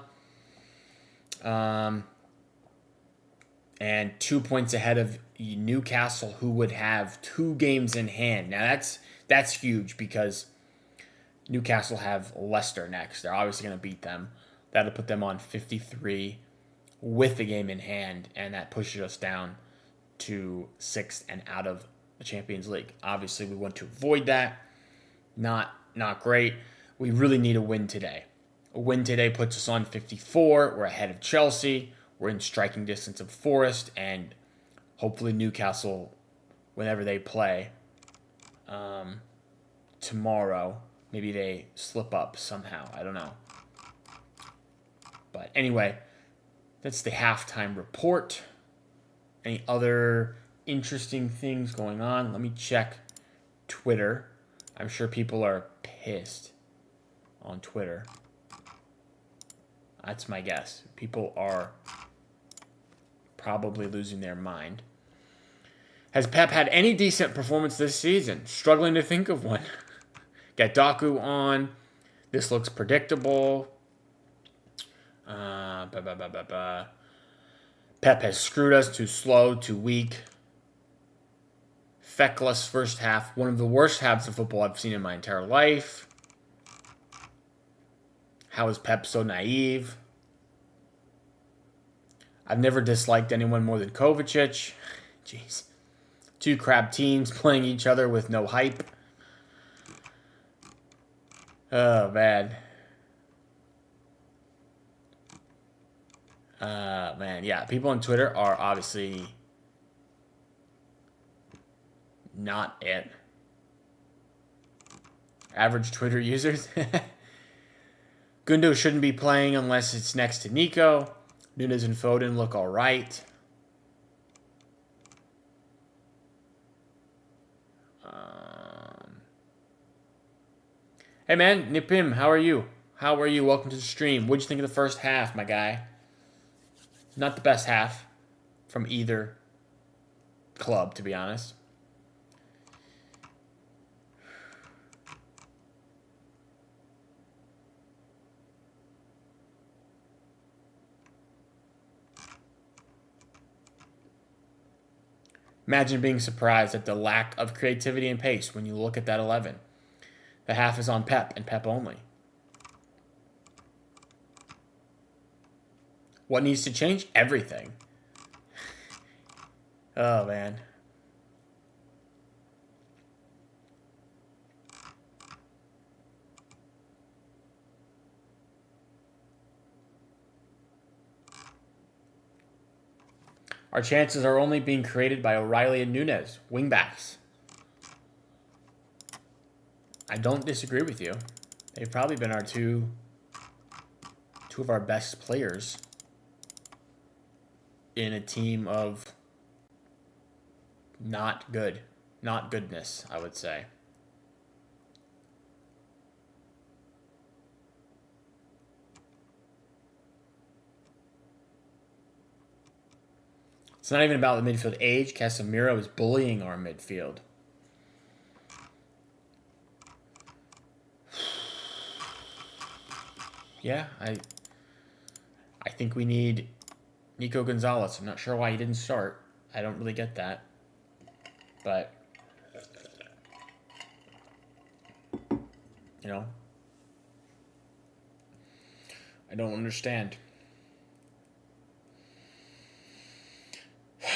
And 2 points ahead of Newcastle, who would have 2 games in hand. Now, that's huge because Newcastle have Leicester next. They're obviously going to beat them. That'll put them on 53 with the game in hand, and that pushes us down to 6th and out of the Champions League. Obviously, we want to avoid that. Not great. We really need a win today. A win today puts us on 54. We're ahead of Chelsea. We're in striking distance of Forest, and hopefully Newcastle, whenever they play tomorrow, maybe they slip up somehow. I don't know. But anyway, that's the halftime report. Any other interesting things going on? Let me check Twitter. I'm sure people are pissed on Twitter. That's my guess. People are probably losing their mind. Has Pep had any decent performance this season? Struggling to think of one. Got Doku on. This looks predictable. Pep has screwed us. Too slow, too weak. Feckless first half. One of the worst halves of football I've seen in my entire life. How is Pep so naive? I've never disliked anyone more than Kovacic. Jeez. 2 crap teams playing each other with no hype. Oh, man. Man, yeah. People on Twitter are obviously not it. Average Twitter users. Gundo shouldn't be playing unless it's next to Nico. Nunes and Foden look all right. Hey, man. Nipim, how are you? How are you? Welcome to the stream. What'd you think of the first half, my guy? Not the best half from either club, to be honest. Imagine being surprised at the lack of creativity and pace when you look at that 11. The half is on Pep and Pep only. What needs to change? Everything. Oh, man. Our chances are only being created by O'Reilly and Nunes, wingbacks. I don't disagree with you. They've probably been our two of our best players in a team of not goodness, I would say. It's not even about the midfield age. Casemiro is bullying our midfield. Yeah, I think we need Nico Gonzalez. I'm not sure why he didn't start. I don't really get that. But, you know, I don't understand. I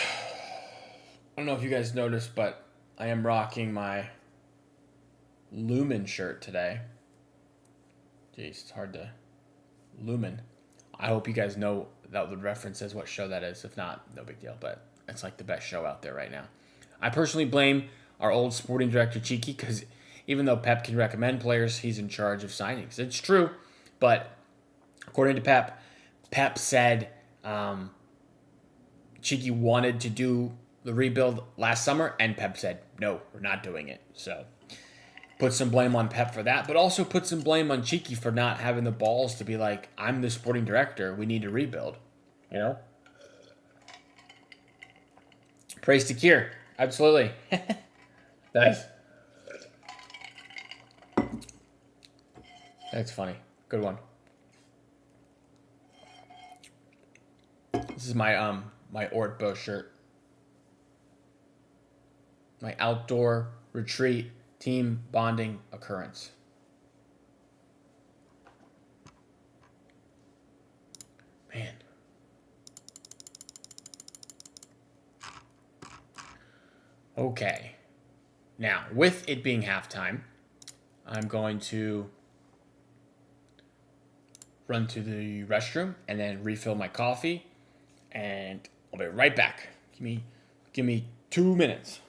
don't know if you guys noticed, but I am rocking my Lumen shirt today. Jeez, it's hard to... Lumen. I hope you guys know that the reference is what show that is. If not, no big deal. But it's like the best show out there right now. I personally blame our old sporting director, Cheeky, because even though Pep can recommend players, he's in charge of signings. It's true, but according to Pep, Pep said Cheeky wanted to do the rebuild last summer, and Pep said, no, we're not doing it. So put some blame on Pep for that, but also put some blame on Cheeky for not having the balls to be like, I'm the sporting director. We need to rebuild. You know? Praise to Kier. Absolutely. Nice. That's funny. Good one. This is my my Ortbo shirt. My outdoor retreat team bonding occurrence. Man. Okay. Now, with it being halftime, I'm going to run to the restroom and then refill my coffee, and I'll be right back. Give me 2 minutes.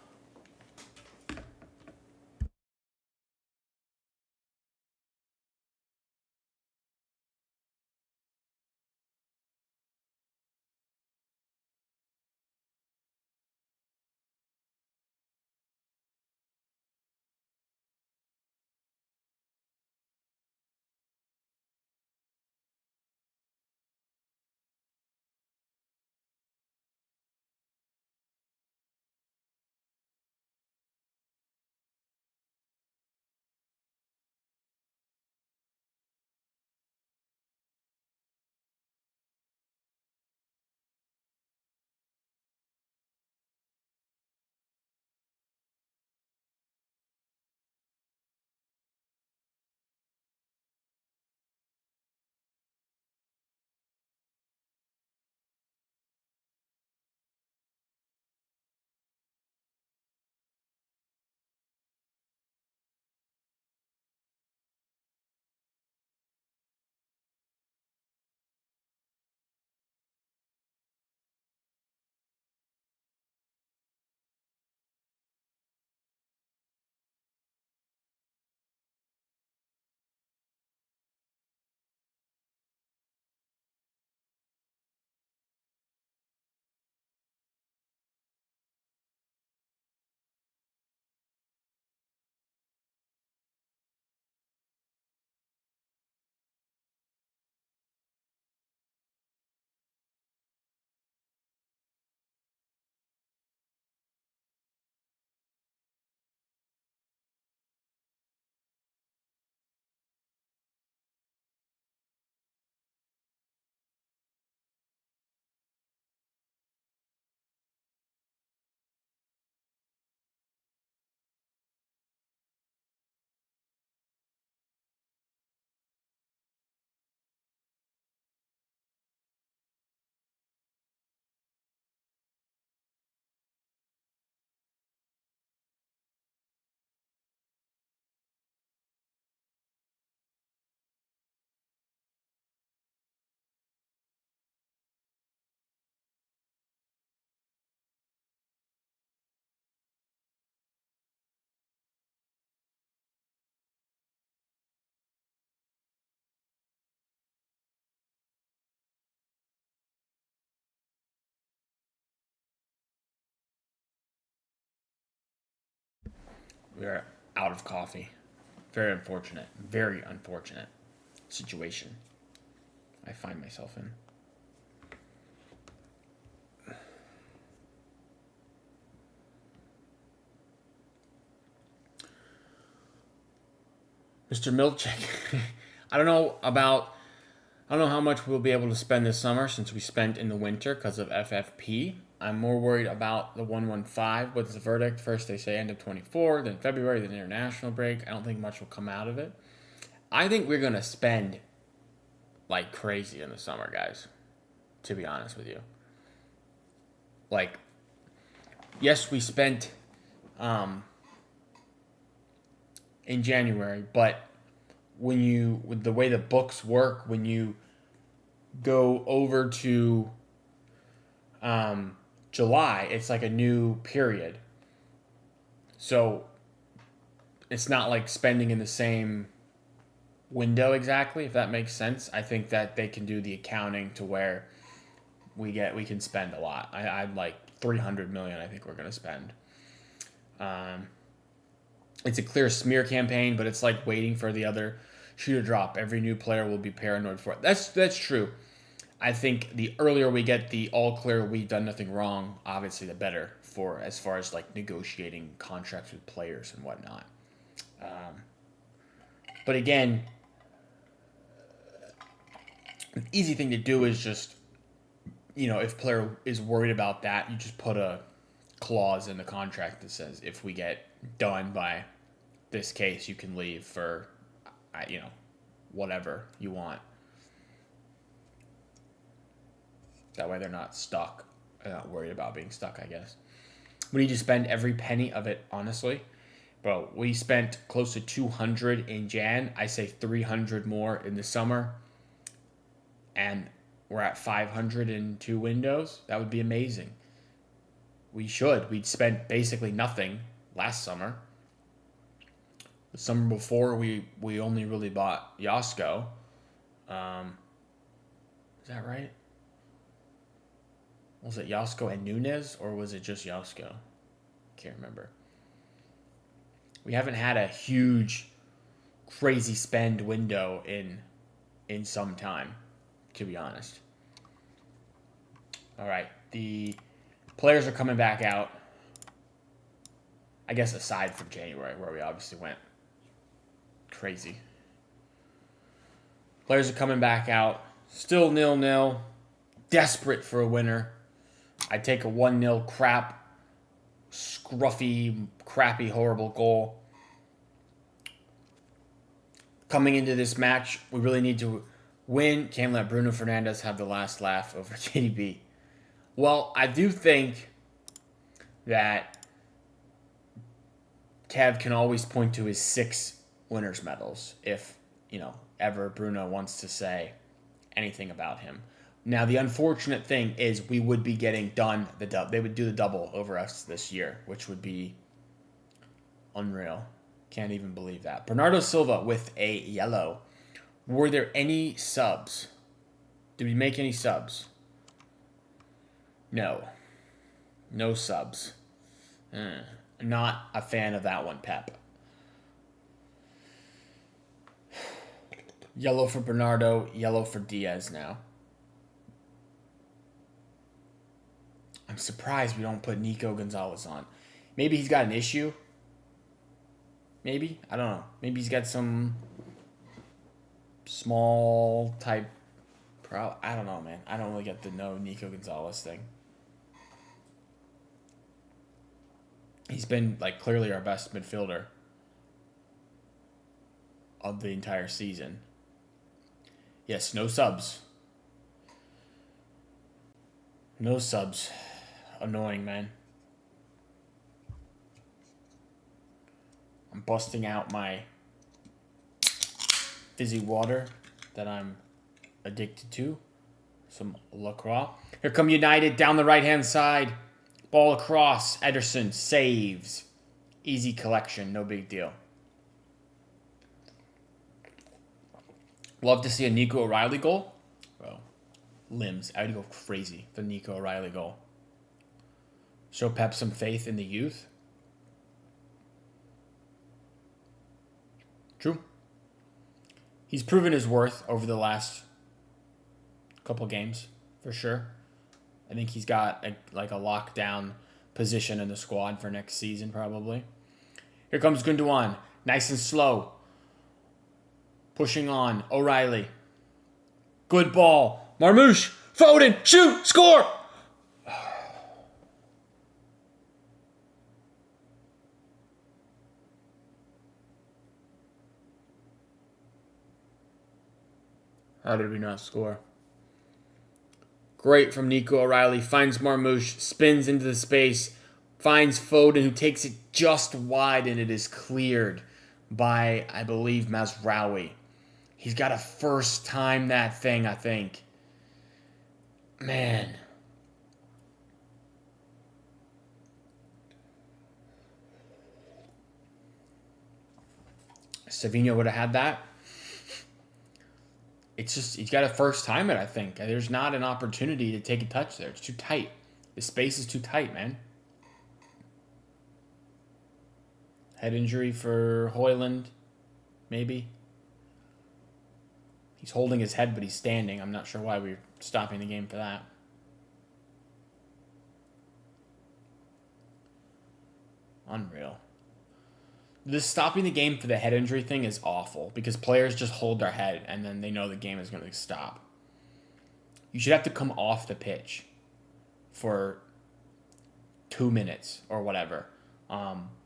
We are out of coffee. Very unfortunate. Very unfortunate situation I find myself in. Mr. Milchick, I don't know about I don't know how much we'll be able to spend this summer since we spent in the winter because of FFP. I'm more worried about the 115 with the verdict. First they say end of 24, then February, then international break. I don't think much will come out of it. I think we're going to spend like crazy in the summer, guys, to be honest with you. Like, yes, we spent in January, but with the way the books work, when you go over to July, it's like a new period. So it's not like spending in the same window exactly, if that makes sense. I think that they can do the accounting to where we can spend a lot. I'm like 300 million. I think we're gonna spend. It's a clear smear campaign, but it's like waiting for the other shoe to drop. Every new player will be paranoid for it. That's true. I think the earlier we get the all clear, we've done nothing wrong, obviously the better for as far as like negotiating contracts with players and whatnot. But again, an easy thing to do is just, if player is worried about that, you just put a clause in the contract that says if we get done by this case, you can leave for, whatever you want. That way they're not stuck. They're not worried about being stuck, I guess. We need to spend every penny of it, honestly. Bro, we spent close to 200 in Jan. I say 300 more in the summer. And we're at 500 in 2 windows. That would be amazing. We'd spent basically nothing last summer. The summer before, we only really bought Yasko. Is that right? Was it Yasko and Nunez, or was it just Yasko? Can't remember. We haven't had a huge, crazy spend window in some time, to be honest. All right, the players are coming back out. I guess aside from January, where we obviously went crazy. Players are coming back out. Still 0-0. Desperate for a winner. I'd take a 1-0 crap, scruffy, crappy, horrible goal. Coming into this match, we really need to win. Can't let Bruno Fernandes have the last laugh over KDB. Well, I do think that Kev can always point to his 6 winners' medals if, ever Bruno wants to say anything about him. Now, the unfortunate thing is we would be getting done they would do the double over us this year, which would be unreal. Can't even believe that. Bernardo Silva with a yellow. Were there any subs? Did we make any subs? No. No subs. Not a fan of that one, Pep. Yellow for Bernardo, yellow for Diaz now. I'm surprised we don't put Nico Gonzalez on. Maybe he's got an issue. Maybe. I don't know. Maybe he's got some small type I don't know, man. I don't really get the Nico Gonzalez thing. He's been clearly our best midfielder of the entire season. Yes, no subs. No subs. Annoying, man. I'm busting out my fizzy water that I'm addicted to. Some LaCroix. Here come United down the right-hand side. Ball across. Ederson saves. Easy collection. No big deal. Love to see a Nico O'Reilly goal. Bro, limbs. I would go crazy for Nico O'Reilly goal. Show Pep some faith in the youth. True. He's proven his worth over the last couple games, for sure. I think he's got a lockdown position in the squad for next season, probably. Here comes Gundogan. Nice and slow. Pushing on. O'Reilly. Good ball. Marmouche. Foden. Shoot. Score. How did we not score? Great from Nico O'Reilly. Finds Marmouche. Spins into the space. Finds Foden, who takes it just wide, and it is cleared by, I believe, Mazraoui. He's got to first time that thing, I think. Man. Savinho would have had that. It's just, he's got to first time it, I think. There's not an opportunity to take a touch there. It's too tight. The space is too tight, man. Head injury for Højlund, maybe. He's holding his head, but he's standing. I'm not sure why we're stopping the game for that. Unreal. This stopping the game for the head injury thing is awful because players just hold their head and then they know the game is going to stop. You should have to come off the pitch for 2 minutes or whatever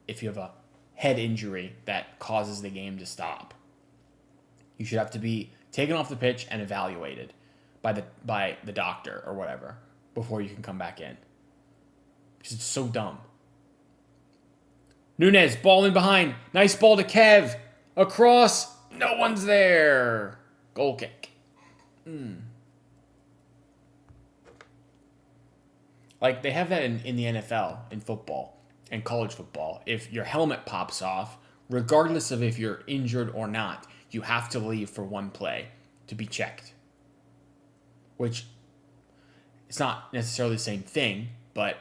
if you have a head injury that causes the game to stop. You should have to be taken off the pitch and evaluated by the doctor or whatever before you can come back in. Because it's so dumb. Nunez, ball in behind. Nice ball to Kev. Across. No one's there. Goal kick. Like, they have that in the NFL, in football, and college football. If your helmet pops off, regardless of if you're injured or not, you have to leave for one play to be checked. Which, it's not necessarily the same thing, but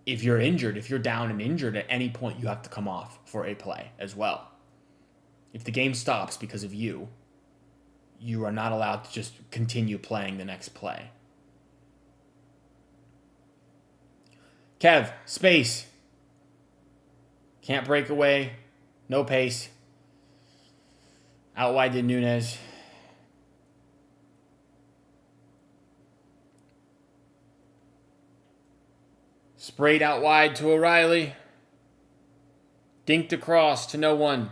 if you're injured, if you're down and injured at any point, you have to come off for a play as well. If the game stops because of you, you are not allowed to just continue playing the next play. Kev, space. Can't break away. No pace. Out wide to Nunez. Sprayed out wide to O'Reilly. Dinked across to no one.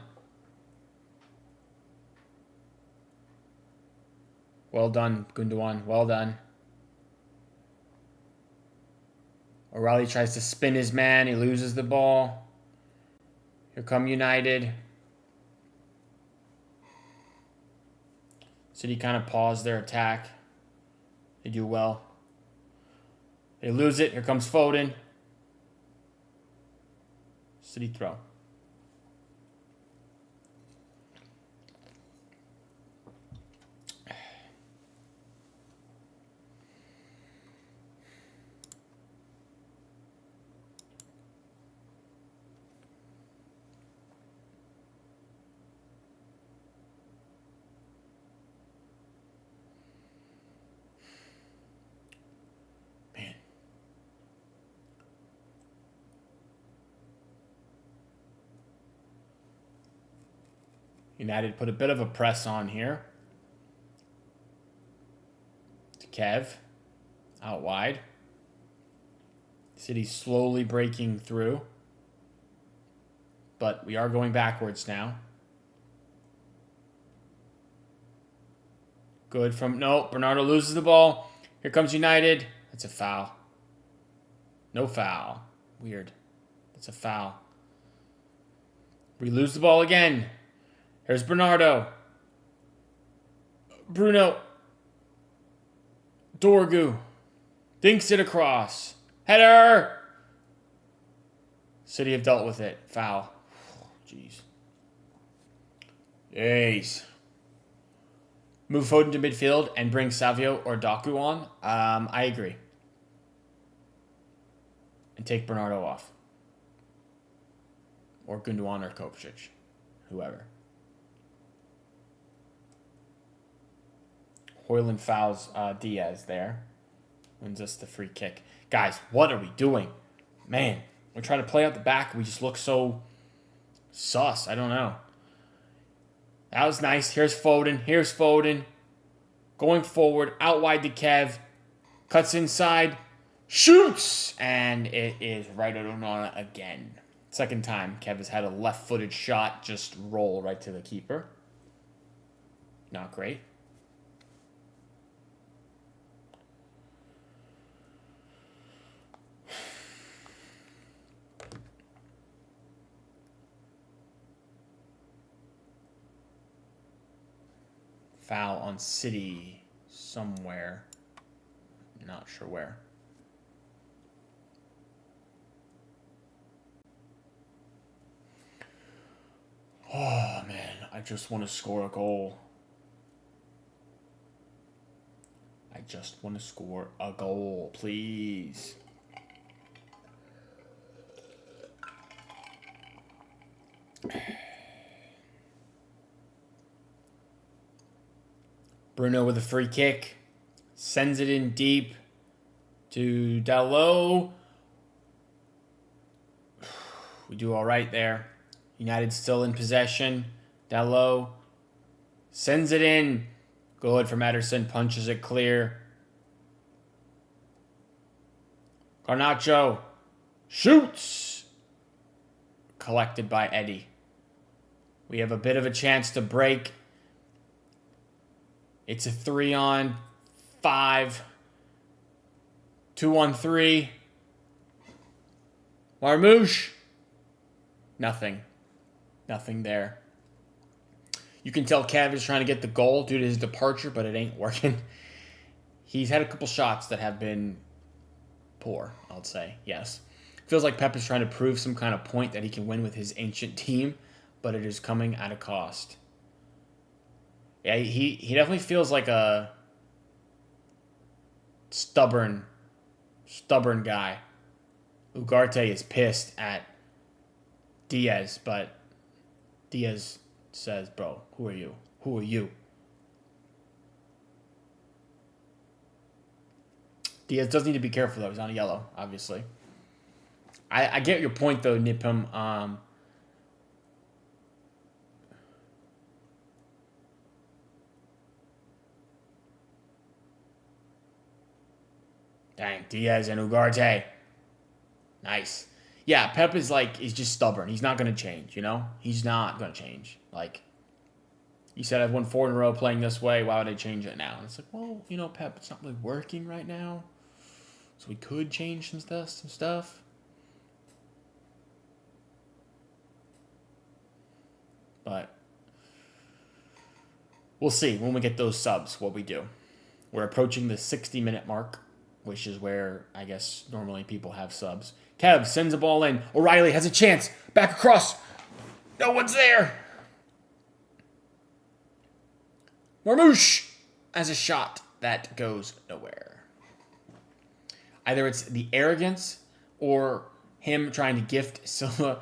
Well done, Gundogan. Well done. O'Reilly tries to spin his man. He loses the ball. Here come United. City kind of paused their attack. They do well. They lose it. Here comes Foden. City throw. United put a bit of a press on here. To Kev. Out wide. City slowly breaking through. But we are going backwards now. Good from... No, Bernardo loses the ball. Here comes United. That's a foul. No foul. Weird. That's a foul. We lose the ball again. Here's Bernardo. Bruno. Dorgu. Dinks it across. Header! City have dealt with it. Foul. Jeez. Jeez. Move Foden to midfield and bring Savio or Doku on. I agree. And take Bernardo off. Or Gundogan or Kovacic. Whoever. Højlund fouls Diaz there. Wins us the free kick. Guys, what are we doing? Man, we're trying to play out the back. We just look so sus. I don't know. That was nice. Here's Foden. Here's Foden. Going forward, out wide to Kev. Cuts inside. Shoots! And it is right on again. Second time Kev has had a left-footed shot just roll right to the keeper. Not great. Foul on City somewhere. Not sure where. Oh, man. I just want to score a goal. I just want to score a goal, please. Bruno with a free kick. Sends it in deep to Dalot. We do all right there. United still in possession. Dalot sends it in. Good for Ederson. Punches it clear. Garnacho shoots. Collected by Eddie. We have a bit of a chance to break. It's a 3-on-5. 2-on-3. Marmouche. Nothing. Nothing there. You can tell Kev is trying to get the goal due to his departure, but it ain't working. He's had a couple shots that have been poor, I'll say. Yes. Feels like Pep is trying to prove some kind of point that he can win with his ancient team, but it is coming at a cost. Yeah, he definitely feels like a stubborn guy. Ugarte is pissed at Diaz, but Diaz says, bro, who are you? Who are you? Diaz does need to be careful, though. He's on a yellow, obviously. I get your point, though, Nipim. Dang, Diaz and Ugarte. Nice. Yeah, Pep is he's just stubborn. He's not going to change, you know? He's not going to change. Like, you said I've won 4 in a row playing this way. Why would I change it now? And it's like, well, you know, Pep, it's not really working right now. So we could change some stuff. But we'll see when we get those subs what we do. We're approaching the 60-minute mark, which is where I guess normally people have subs. Kev sends a ball in. O'Reilly has a chance. Back across. No one's there. Marmouche has a shot that goes nowhere. Either it's the arrogance or him trying to gift Silva,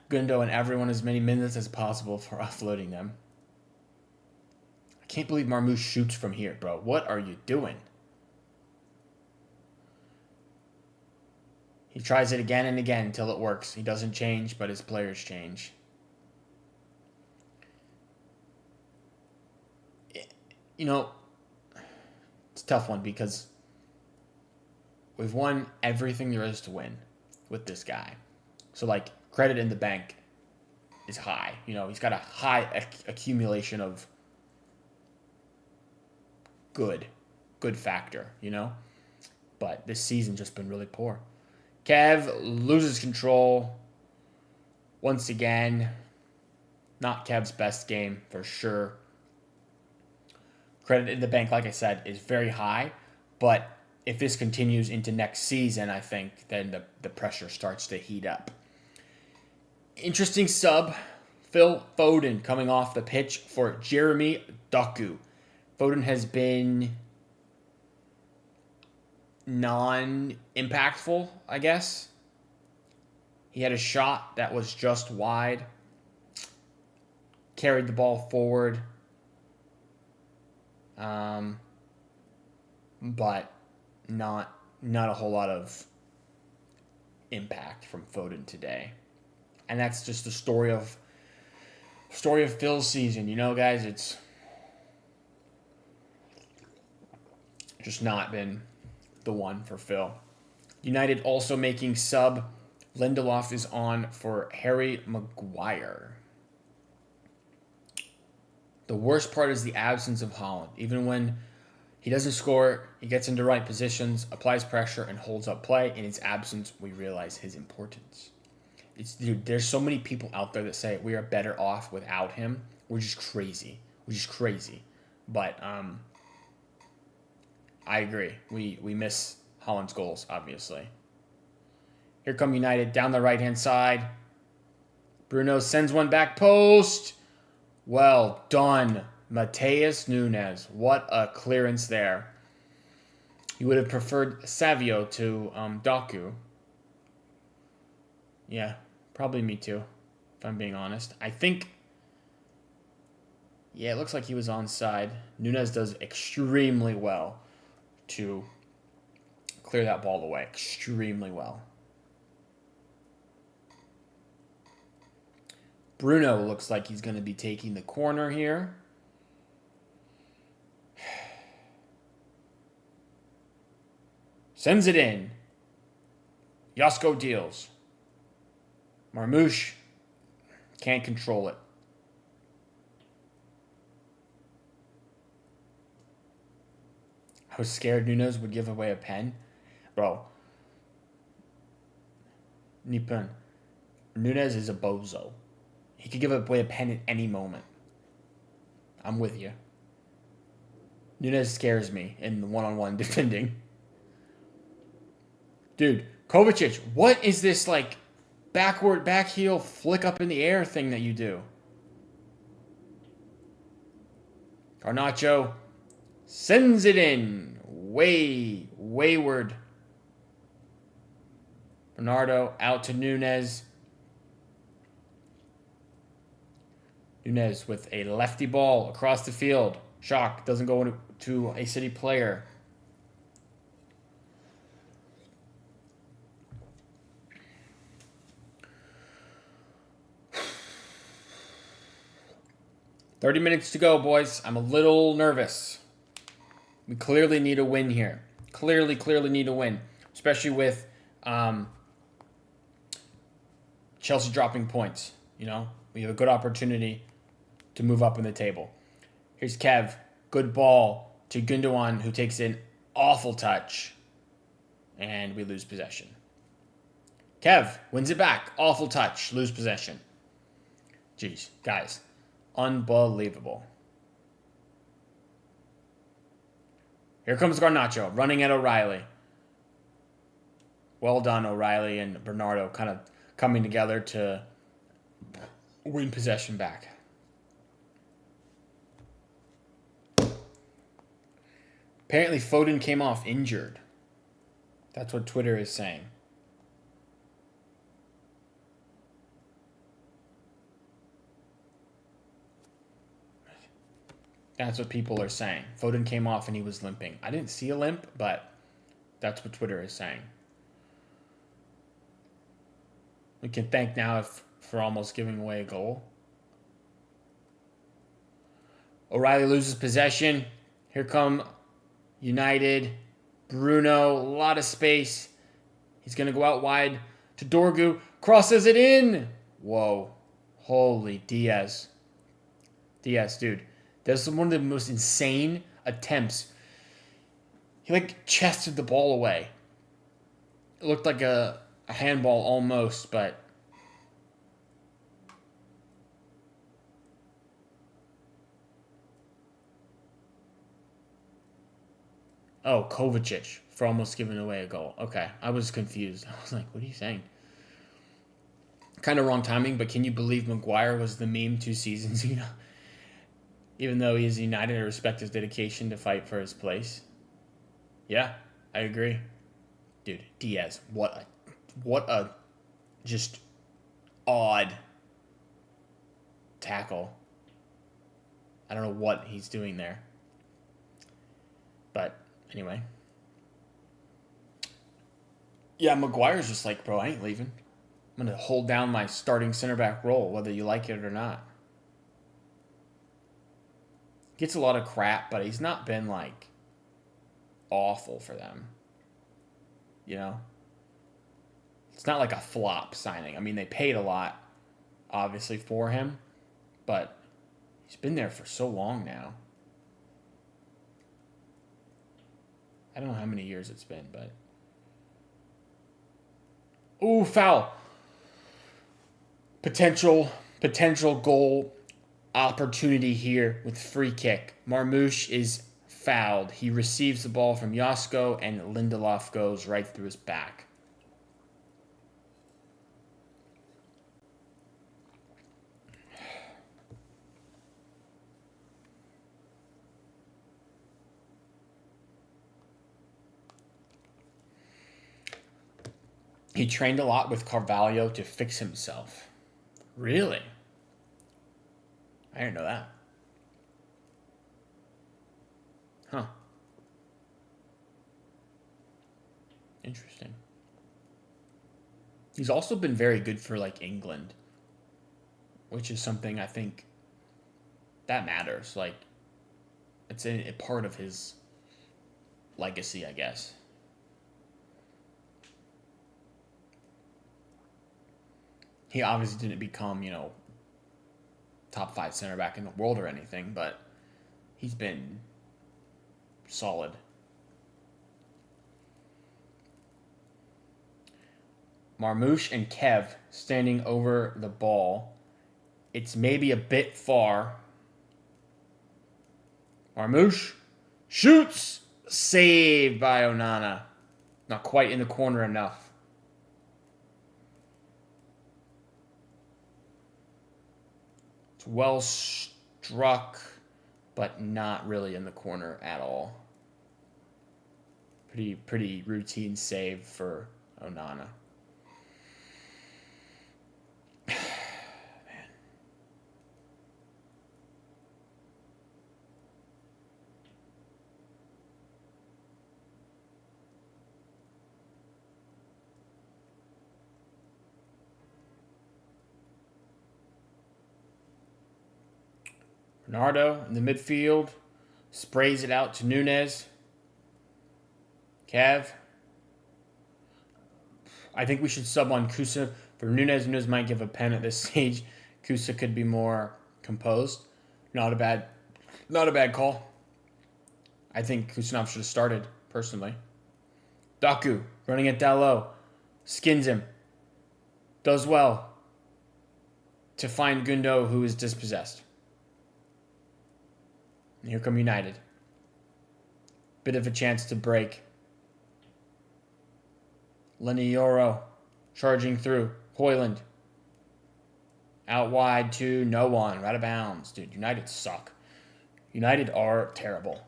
Gundo, and everyone as many minutes as possible for offloading them. I can't believe Marmouche shoots from here, bro. What are you doing? He tries it again and again until it works. He doesn't change, but his players change. You know, it's a tough one because we've won everything there is to win with this guy. So, credit in the bank is high. You know, he's got a high accumulation of good factor, you know? But this season's just been really poor. Kev loses control once again. Not Kev's best game for sure. Credit in the bank, like I said, is very high. But if this continues into next season, I think then the pressure starts to heat up. Interesting sub. Phil Foden coming off the pitch for Jeremy Doku. Foden has been non-impactful, I guess. He had a shot that was just wide. Carried the ball forward. But not a whole lot of impact from Foden today. And that's just the story of Phil's season. You know, guys, it's Just not been the one for Phil. United also making sub. Lindelof is on for Harry Maguire. The worst part is the absence of Haaland. Even when he doesn't score, he gets into right positions, applies pressure, and holds up play. In his absence, we realize his importance. Dude, there's so many people out there that say we are better off without him. We're just crazy. But I agree. We miss Haaland's goals, obviously. Here come United down the right-hand side. Bruno sends one back post. Well done, Mateus Nunes. What a clearance there. You would have preferred Savio to Doku. Yeah, probably me too, if I'm being honest. I think, yeah, it looks like he was onside. Nunes does extremely well to clear that ball away. Extremely well. Bruno looks like he's going to be taking the corner here. Sends it in. Josko deals. Marmouche can't control it. I was scared Nunes would give away a pen. Bro. Nipun. Nunes is a bozo. He could give away a pen at any moment. I'm with you. Nunes scares me in the one-on-one defending. Dude, Kovacic, what is this like backward, back heel, flick up in the air thing that you do? Garnacho sends it in. Wayward. Bernardo out to Nunes. Nunes with a lefty ball across the field. Shock doesn't go to a City player. "30 minutes to go, boys. I'm a little nervous. We clearly need a win here. Clearly need a win. Especially with Chelsea dropping points. You know, we have a good opportunity to move up in the table. Here's Kev. Good ball to Gundogan, who takes an awful touch. And we lose possession. Kev wins it back. Awful touch. Lose possession. Jeez, guys. Unbelievable. Here comes Garnacho running at O'Reilly. Well done, O'Reilly and Bernardo kind of coming together to win possession back. Apparently Foden came off injured. That's what Twitter is saying. That's what people are saying. Foden came off and he was limping. I didn't see a limp, but that's what Twitter is saying. We can thank now for almost giving away a goal. O'Reilly loses possession. Here come United. Bruno, a lot of space. He's going to go out wide to Dorgu. Crosses it in. Whoa. Holy Diaz. Diaz, dude. That's one of the most insane attempts. He like chested the ball away. It looked like a handball almost, but oh, Kovacic for almost giving away a goal. Okay, I was confused. I was like, what are you saying? Kind of wrong timing, but can you believe Maguire was the meme 2 seasons ago? Even though he is United, I respect his dedication to fight for his place. Yeah, I agree. Dude, Diaz, what a just odd tackle. I don't know what he's doing there. But anyway. Yeah, Maguire's just like, bro, I ain't leaving. I'm going to hold down my starting center back role, whether you like it or not. Gets a lot of crap, but he's not been like awful for them. You know? It's not like a flop signing. I mean, they paid a lot, obviously, for him, but he's been there for so long now. I don't know how many years it's been, but... Ooh, foul. Potential goal opportunity here with free kick. Marmouche is fouled. He receives the ball from Josko, and Lindelof goes right through his back. He trained a lot with Carvalho to fix himself. Really? I didn't know that. Huh. Interesting. He's also been very good for, like, England, which is something I think that matters. Like, it's a part of his legacy, I guess. He obviously didn't become, top 5 center back in the world or anything, but he's been solid. Marmouche and Kev standing over the ball. It's maybe a bit far. Marmouche shoots. Saved by Onana. Not quite in the corner enough. It's well struck, but not really in the corner at all. Pretty routine save for Onana. Man. Bernardo in the midfield sprays it out to Nunez. Kev. I think we should sub on Kusa for Nunez. Nunez might give a pen at this stage. Kusa could be more composed. Not a bad call. I think Kusanov should have started, personally. Daku running it down low. Skins him. Does well to find Gundo, who is dispossessed. And here come United. Bit of a chance to break. Lenny Yoro charging through. Hoyland. Out wide to no one. Right out of bounds. Dude, United suck. United are terrible.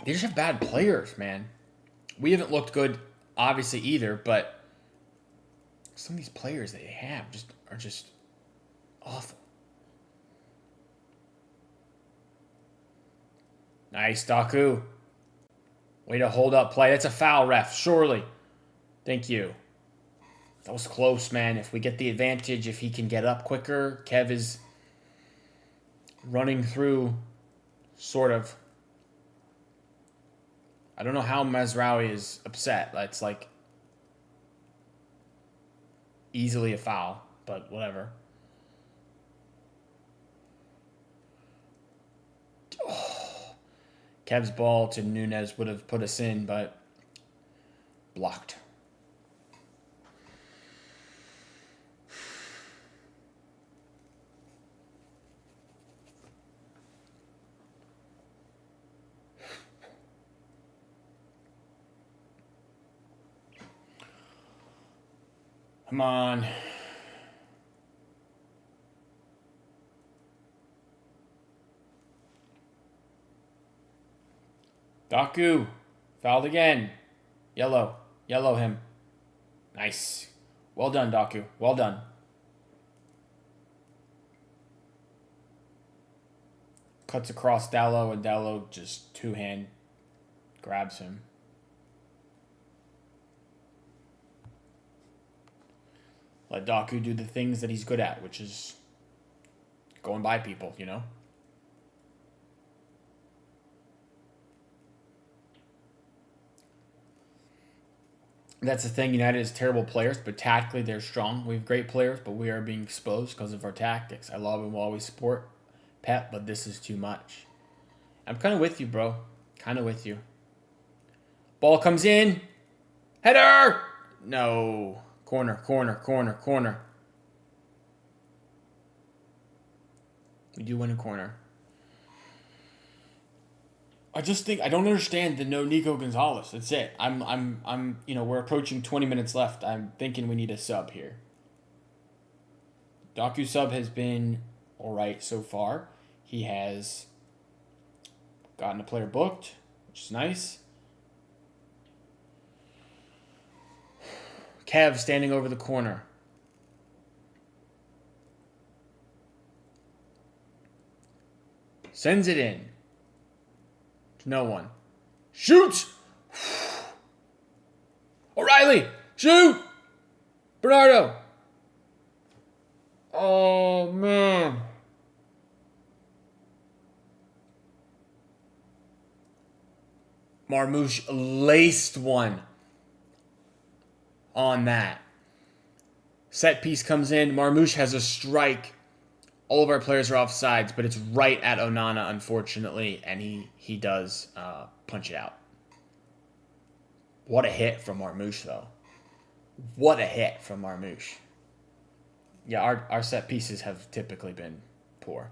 They just have bad players, man. We haven't looked good, obviously, either, but some of these players that they have are just awful. Nice, Daku. Way to hold up play. That's a foul, ref. Surely. Thank you. That was close, man. If we get the advantage, if he can get up quicker, Kev is running through, sort of. I don't know how Mazraoui is upset. That's like easily a foul, but whatever. Oh. Kev's ball to Nunez would have put us in, but blocked. Come on. Daku. Fouled again. Yellow. Yellow him. Nice. Well done, Daku. Well done. Cuts across Dallo, and Dallo just two-hand grabs him. Let Daku do the things that he's good at, which is going by people, you know? That's the thing. United is terrible players, but tactically they're strong. We have great players, but we are being exposed because of our tactics. I love and will always support Pep, but this is too much. I'm kind of with you, bro. Kind of with you. Ball comes in. Header! No. Corner, corner, corner, corner. We do win a corner. I just think I don't understand the no Nico Gonzalez. That's it. I'm we're approaching 20 minutes left. I'm thinking we need a sub here. Doku sub has been alright so far. He has gotten a player booked, which is nice. Kev standing over the corner. Sends it in. To no one. Shoots! O'Reilly! Shoot! Bernardo! Oh, man. Marmouche laced one on that. Set piece comes in. Marmouche has a strike. All of our players are offsides, but it's right at Onana, unfortunately, and he does punch it out. What a hit from Marmouche, though. What a hit from Marmouche. Yeah, our set pieces have typically been poor.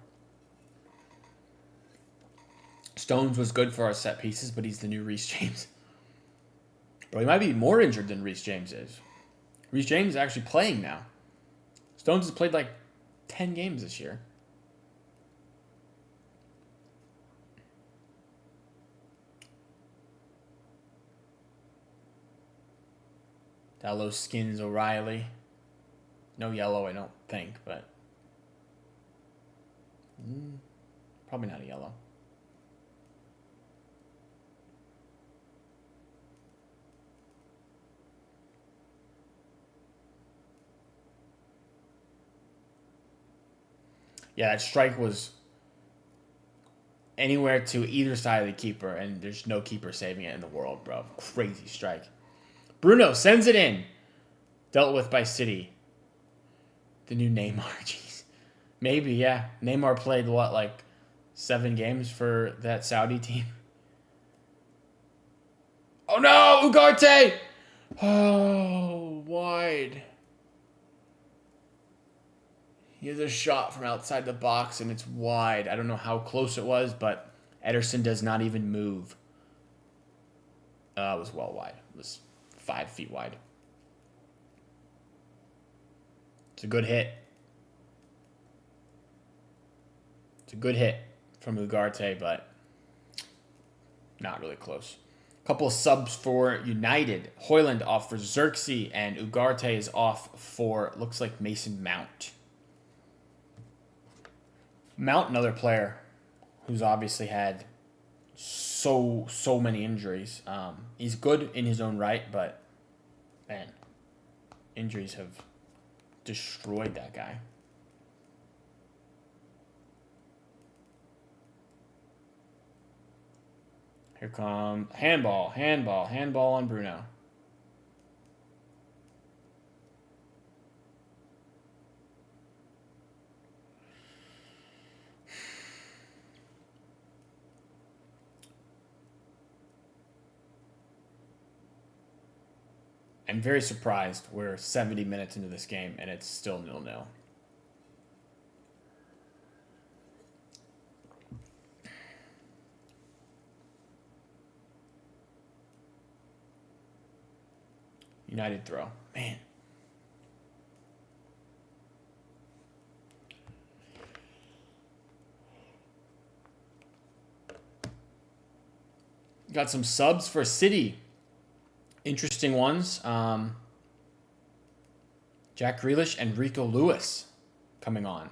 Stones was good for our set pieces, but he's the new Reece James. Bro, he might be more injured than Reece James is. Reece James is actually playing now. Stones has played like 10 games this year. Dallo skins O'Reilly. No yellow, I don't think, but probably not a yellow. Yeah, that strike was anywhere to either side of the keeper, and there's no keeper saving it in the world, bro. Crazy strike. Bruno sends it in. Dealt with by City. The new Neymar, jeez. Maybe, yeah. Neymar played, what, like 7 games for that Saudi team? Oh, no! Ugarte! Oh, wide. He has a shot from outside the box, and it's wide. I don't know how close it was, but Ederson does not even move. It was well wide. It was 5 feet wide. It's a good hit. It's a good hit from Ugarte, but not really close. A couple of subs for United. Højlund off for Xerxes, and Ugarte is off for, looks like Mason Mount. Mount, another player who's obviously had so many injuries. He's good in his own right, but man, injuries have destroyed that guy. Here come handball on Bruno. I'm very surprised we're 70 minutes into this game and it's still 0-0. United throw. Man. Got some subs for City. Interesting ones. Jack Grealish and Rico Lewis coming on.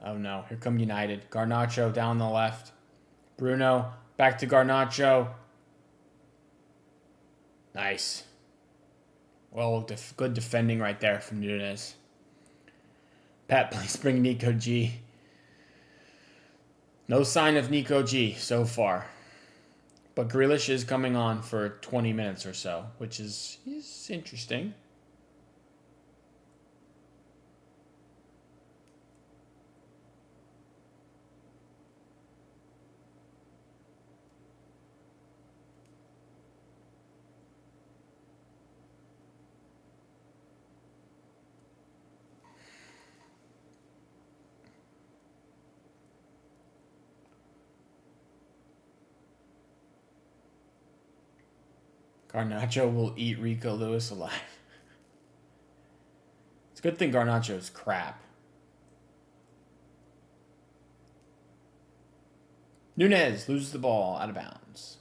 Oh no, here come United. Garnacho down the left. Bruno back to Garnacho. Nice. Well, good defending right there from Nunes. Pat, please bring Nico G. No sign of Nico G so far. But Grealish is coming on for 20 minutes or so, which is interesting. Garnacho will eat Rico Lewis alive. It's a good thing Garnacho is crap. Nunez loses the ball out of bounds.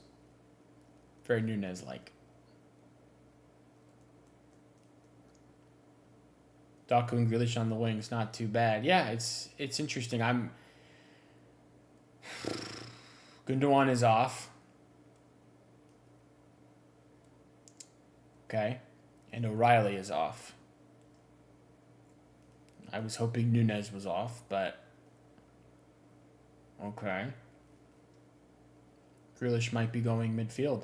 Very Nunez-like. Doku and Grealish on the wings, not too bad. Yeah, it's interesting. Gundogan is off. Okay. And O'Reilly is off. I was hoping Nunez was off, but okay. Grealish might be going midfield.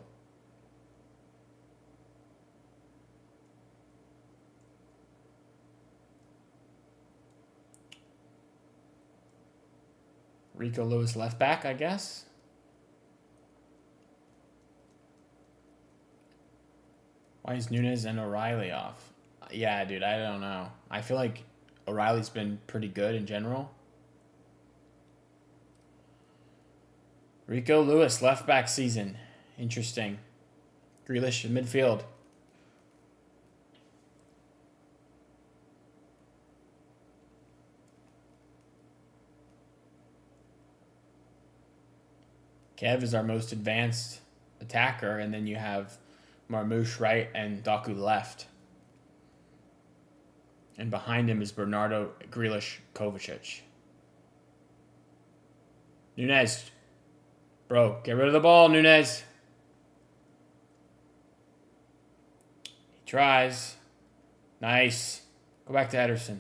Rico Lewis left back, I guess. Why is Nunez and O'Reilly off? Yeah, dude, I don't know. I feel like O'Reilly's been pretty good in general. Rico Lewis, left back season. Interesting. Grealish in midfield. Kev is our most advanced attacker, and then you have Marmouche right and Doku left. And behind him is Bernardo, Grealish, Kovacic. Nunez. Bro, get rid of the ball, Nunez. He tries. Nice. Go back to Ederson.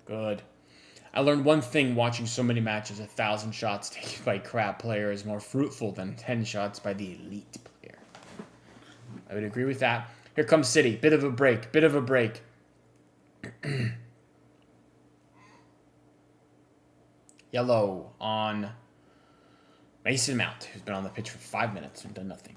Good. I learned one thing watching so many matches. 1,000 shots taken by crap player is more fruitful than 10 shots by the elite player. I would agree with that. Here comes City. Bit of a break. Bit of a break. Yellow on Mason Mount, who's been on the pitch for 5 minutes and done nothing.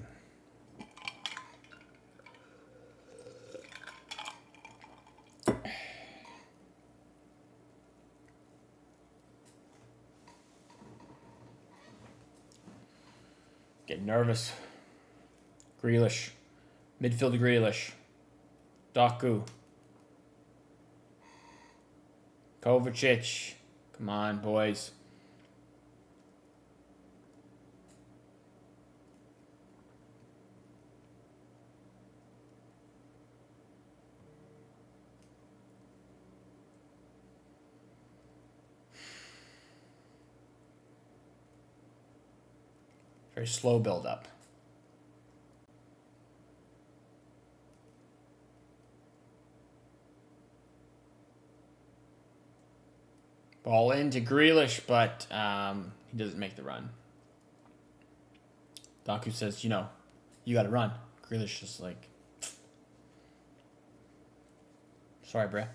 Get nervous. Grealish. Midfield Grealish. Doku. Kovacic. Come on, boys. Very slow build up. Ball into Grealish, but he doesn't make the run. Doku says, you got to run. Grealish is like, sorry, bruh.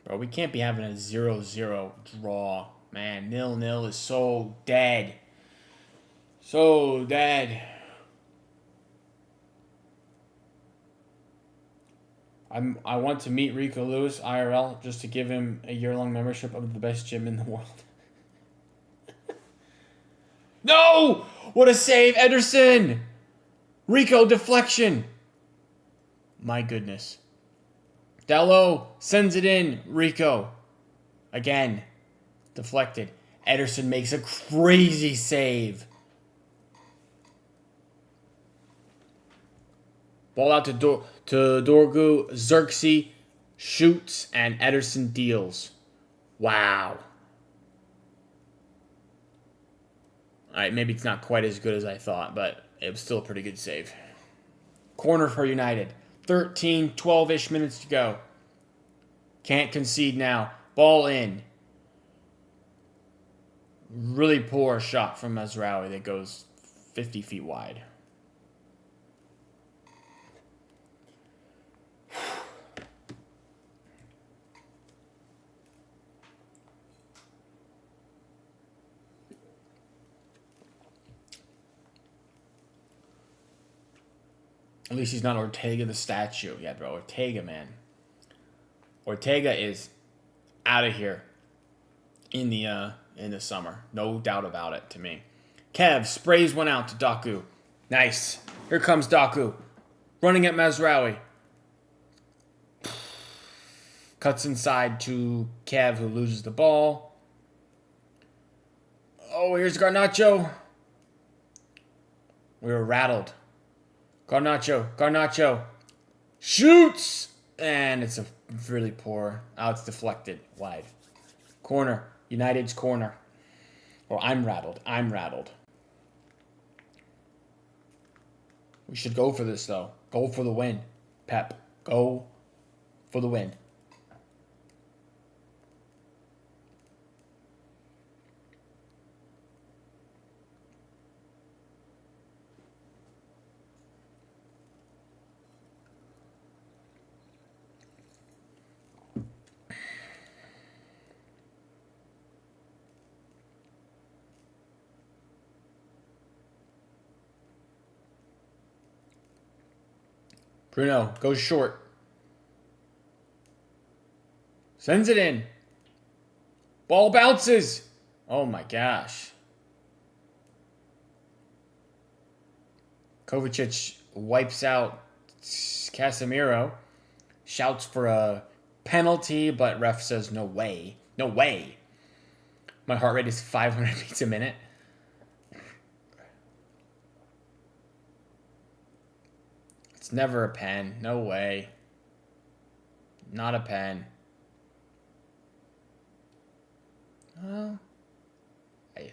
Bro, we can't be having a 0-0 draw. Man, 0-0 is so dead. So dead. I want to meet Rico Lewis IRL just to give him a year-long membership of the best gym in the world. No! What a save, Ederson! Rico deflection. My goodness. Dello sends it in. Rico. Again. Deflected. Ederson makes a crazy save. Ball out to Dorgu. Xerxes shoots and Ederson deals. Wow. All right, maybe it's not quite as good as I thought, but it was still a pretty good save. Corner for United. 13, 12-ish minutes to go. Can't concede now. Ball in. Really poor shot from Mazraoui that goes 50 feet wide. At least he's not Ortega the statue. Yeah, bro. Ortega, man. Ortega is out of here in the summer. No doubt about it to me. Kev sprays one out to Doku. Nice. Here comes Doku. Running at Mazraoui. Cuts inside to Kev, who loses the ball. Oh, here's Garnacho. We were rattled. Garnacho. Shoots! And it's a really poor. Oh, it's deflected wide. Corner. United's corner. Well, I'm rattled. We should go for this, though. Go for the win. Pep. Go for the win. Bruno goes short. Sends it in. Ball bounces. Oh my gosh. Kovacic wipes out Casemiro. Shouts for a penalty, but ref says no way. No way. My heart rate is 500 beats a minute. It's never a pen. No way. Not a pen. Well,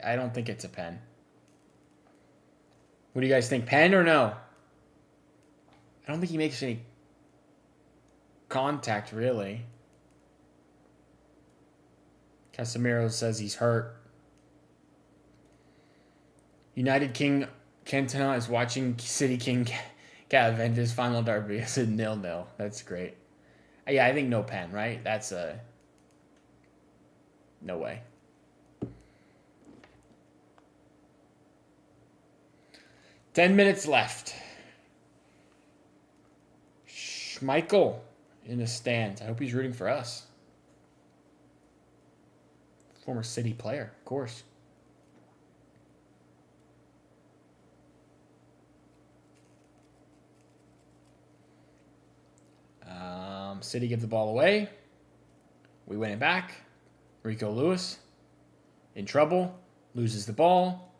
I don't think it's a pen. What do you guys think? Pen or no? I don't think he makes any contact, really. Casemiro says he's hurt. United King Cantona is watching City King Gav end his final derby as a 0-0. That's great. Yeah, I think no pen, right? That's a... No way. Ten minutes left. Schmeichel in the stands. I hope he's rooting for us. Former City player, of course. City give the ball away. We win it back. Rico Lewis in trouble. Loses the ball.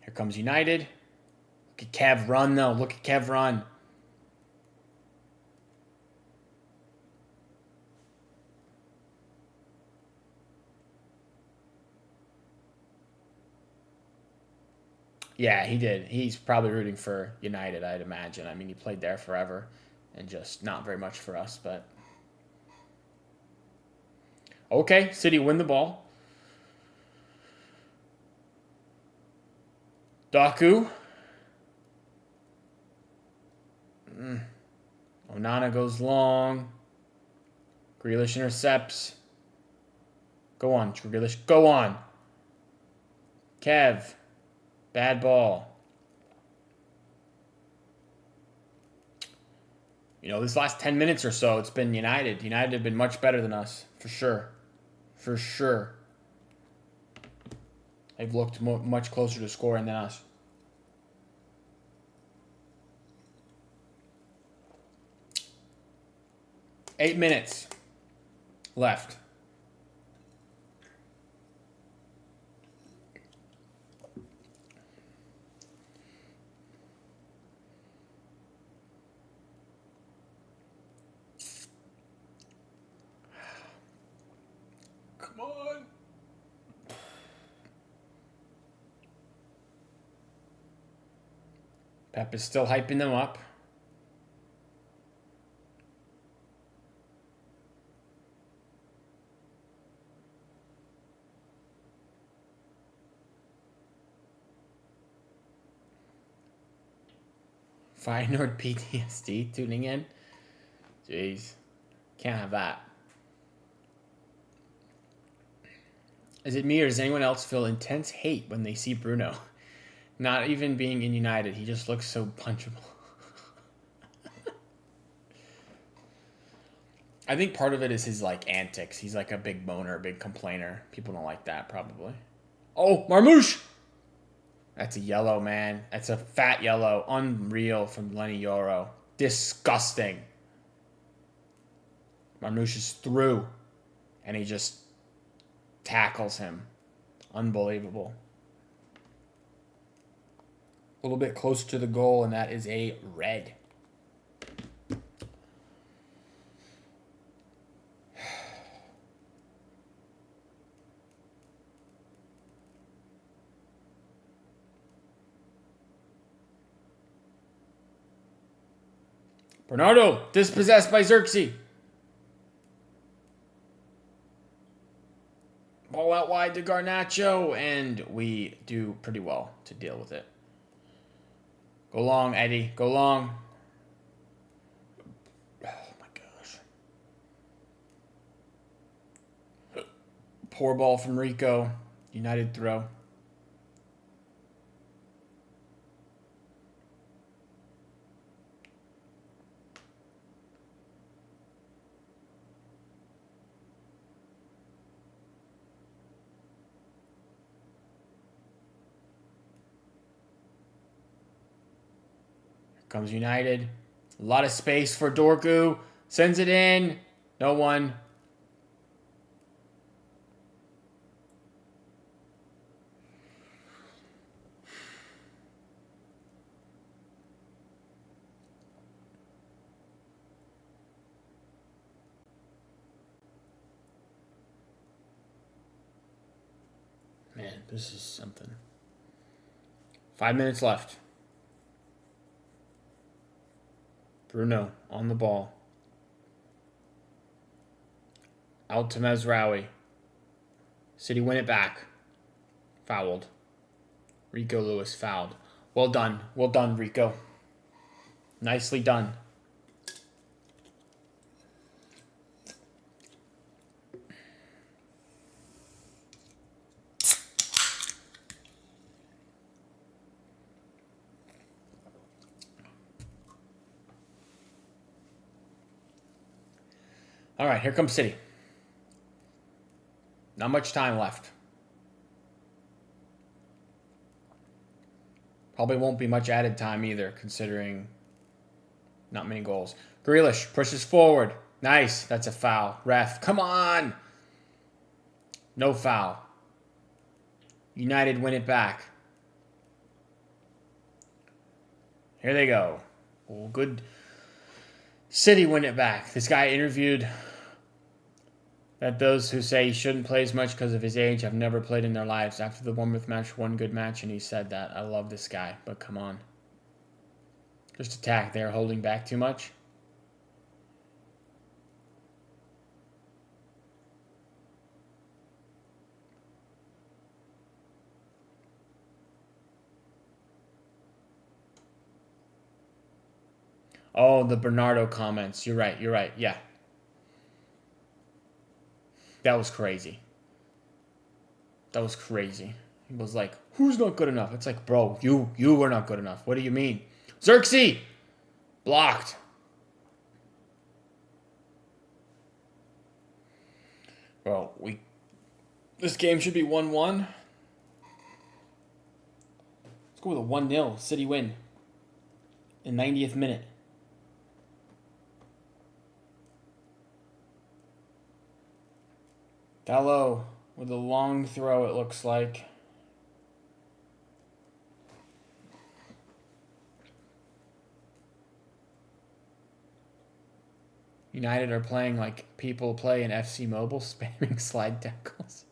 Here comes United. Look at Kev run, though. Look at Kev run. Yeah, he did. He's probably rooting for United, I'd imagine. I mean, he played there forever and just not very much for us, but... Okay, City win the ball. Doku. Onana goes long. Grealish intercepts. Go on, Grealish. Go on. Kev. Bad ball. You know, this last 10 minutes or so, it's been United. United have been much better than us, for sure. For sure. They've looked much closer to scoring than us. Eight minutes left. Come on. Pep is still hyping them up. Feyenoord PTSD tuning in. Jeez. Can't have that. Is it me or does anyone else feel intense hate when they see Bruno? Not even being in United, he just looks so punchable. I think part of it is his like antics. He's like a big moaner, a big complainer. People don't like that probably. Oh, Marmouche! That's a yellow, man. That's a fat yellow. Unreal from Lenny Yoro. Disgusting. Marmouche is through. And he just tackles him. Unbelievable. A little bit closer to the goal, and that is a red. Bernardo, dispossessed by Xerxes. Ball out wide to Garnacho, and we do pretty well to deal with it. Go long, Eddie. Go long. Oh, my gosh. Poor ball from Rico. United throw. Comes United. A lot of space for Dorgu. Sends it in. No one. Man, this is something. 5 minutes left. Bruno on the ball. Out to Mazraoui. City win it back. Fouled. Rico Lewis fouled. Well done. Well done, Rico. Nicely done. All right, here comes City. Not much time left. Probably won't be much added time either, considering not many goals. Grealish pushes forward. Nice. That's a foul. Ref, come on. No foul. United win it back. Here they go. Oh, good. City win it back. This guy interviewed that those who say he shouldn't play as much because of his age have never played in their lives. After the Bournemouth match, one good match, and he said that. I love this guy, but come on. Just attack. They're holding back too much. Oh, the Bernardo comments. You're right. You're right. Yeah. That was crazy. That was crazy. He was like, who's not good enough? It's like, bro, you were not good enough. What do you mean? Xerxes! Blocked. Well, this game should be 1-1. Let's go with a 1-0 City win. In 90th minute. Gallo with a long throw, it looks like. United are playing like people play in FC Mobile, spamming slide tackles.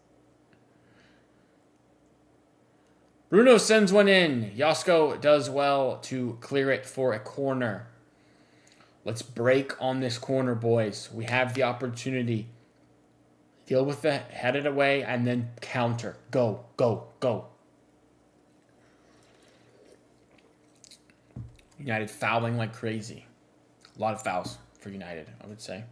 Bruno sends one in. Josko does well to clear it for a corner. Let's break on this corner, boys. We have the opportunity. Deal with it, head it away, and then counter. Go, go, go. United fouling like crazy. A lot of fouls for United, I would say.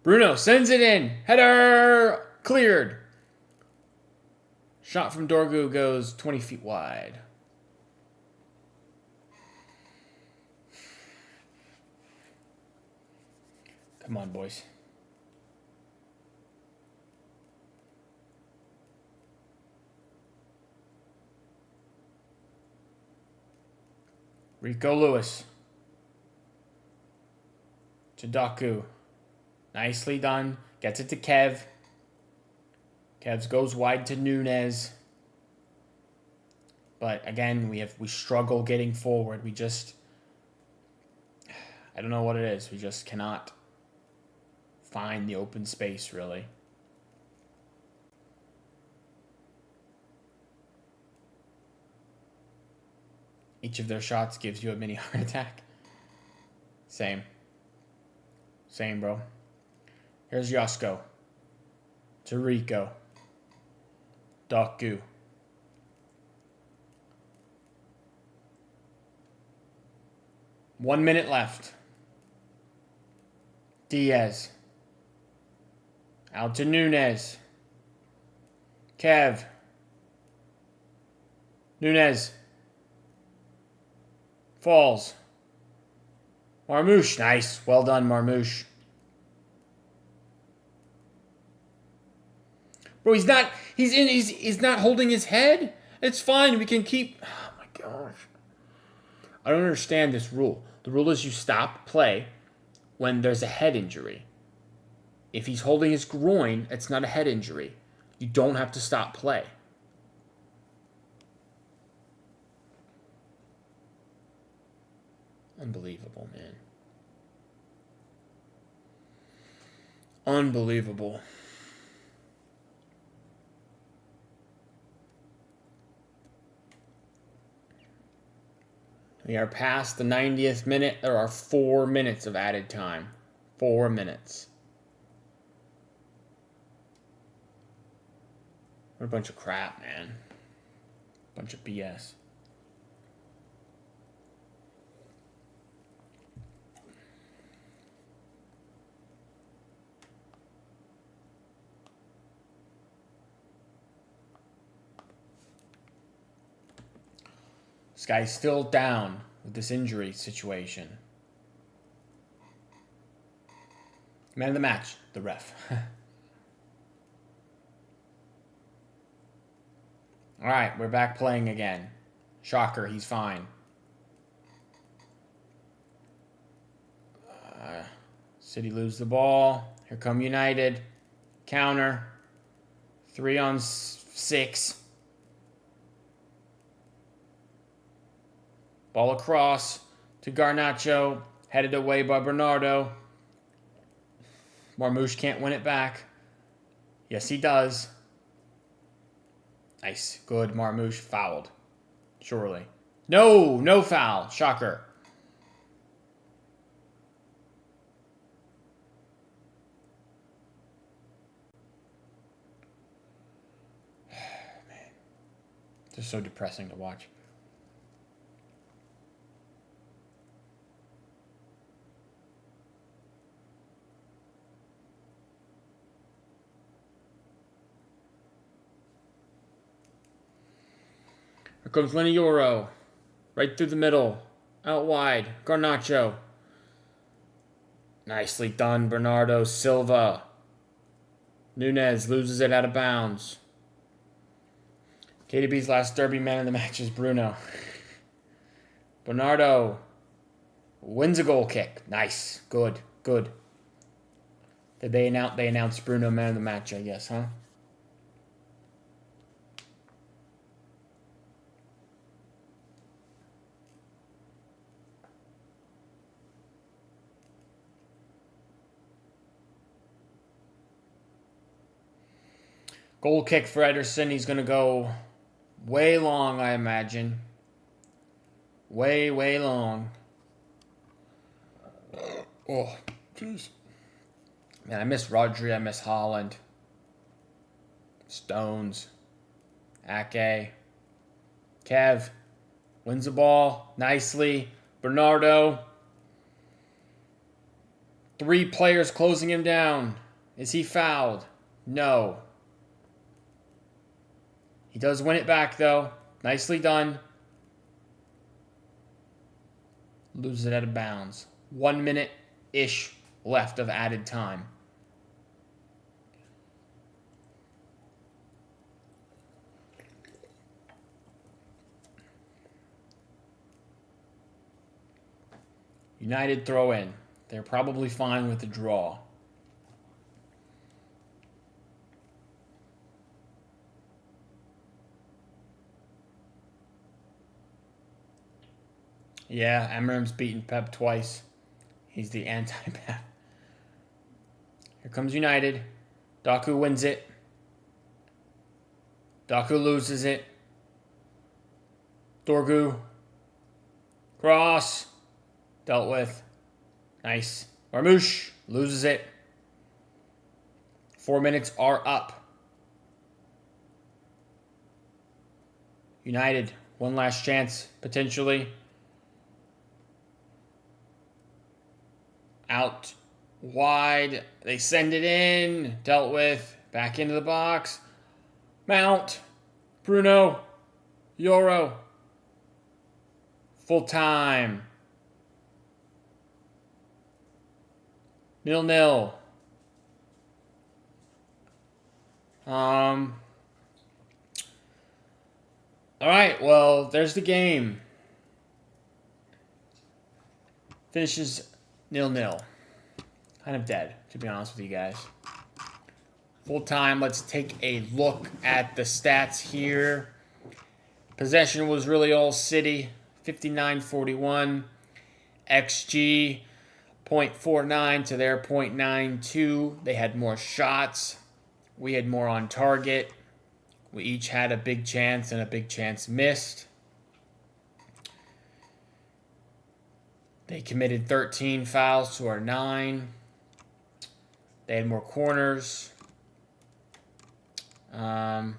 Bruno sends it in. Header cleared. Shot from Dorgu goes 20 feet wide. Come on, boys. Rico Lewis. To Doku. Nicely done. Gets it to Kev. Kevs goes wide to Nunez. But again, we struggle getting forward. I don't know what it is. We just cannot find the open space, really. Each of their shots gives you a mini heart attack. Same, bro. Here's Josko. To Rico. Doku. One minute left. Diaz. Out to Nunez. Kev. Nunez. Falls. Marmouche. Nice. Well done, Marmouche. Bro, he's not holding his head. It's fine. We can keep... Oh, my gosh. I don't understand this rule. The rule is you stop play when there's a head injury. If he's holding his groin, it's not a head injury. You don't have to stop play. Unbelievable, man. Unbelievable. We are past the 90th minute. There are 4 minutes of added time. 4 minutes. What a bunch of crap, man. Bunch of BS. This guy's still down with this injury situation. Man of the match, the ref. All right, we're back playing again. Shocker, he's fine. City lose the ball. Here come United. Counter. 3-on-6. Ball across to Garnacho. Headed away by Bernardo. Marmouche can't win it back. Yes, he does. Nice. Good. Marmouche fouled. Surely. No foul. Shocker. Man. This is so depressing to watch. Here comes Linioro. Right through the middle. Out wide. Garnacho. Nicely done, Bernardo Silva. Nunez loses it out of bounds. KDB's last derby man of the match is Bruno. Bernardo wins a goal kick. Nice. Good. Did they announce Bruno man of the match, I guess, huh? Goal kick for Ederson. He's going to go way long, I imagine. Way, way long. Oh, jeez. Man, I miss Rodri. I miss Holland. Stones. Ake. Kev. Wins the ball nicely. Bernardo. 3 players closing him down. Is he fouled? No. He does win it back, though. Nicely done. Loses it out of bounds. 1 minute-ish left of added time. United throw in. They're probably fine with the draw. Yeah, Amorim's beaten Pep twice. He's the anti-Pep. Here comes United. Doku wins it. Doku loses it. Dorgu. Cross. Dealt with. Nice. Marmouche loses it. 4 minutes are up. United, one last chance, potentially. Out wide. They send it in. Dealt with. Back into the box. Mount. Bruno. Euro. Full time. 0-0. All right, well, there's the game. Finishes 0-0. Kind of dead, to be honest with you guys. Full time, let's take a look at the stats here. Possession was really all City, 59-41. XG, 0.49 to their 0.92. They had more shots. We had more on target. We each had a big chance and a big chance missed. They committed 13 fouls to our 9. They had more corners. Man.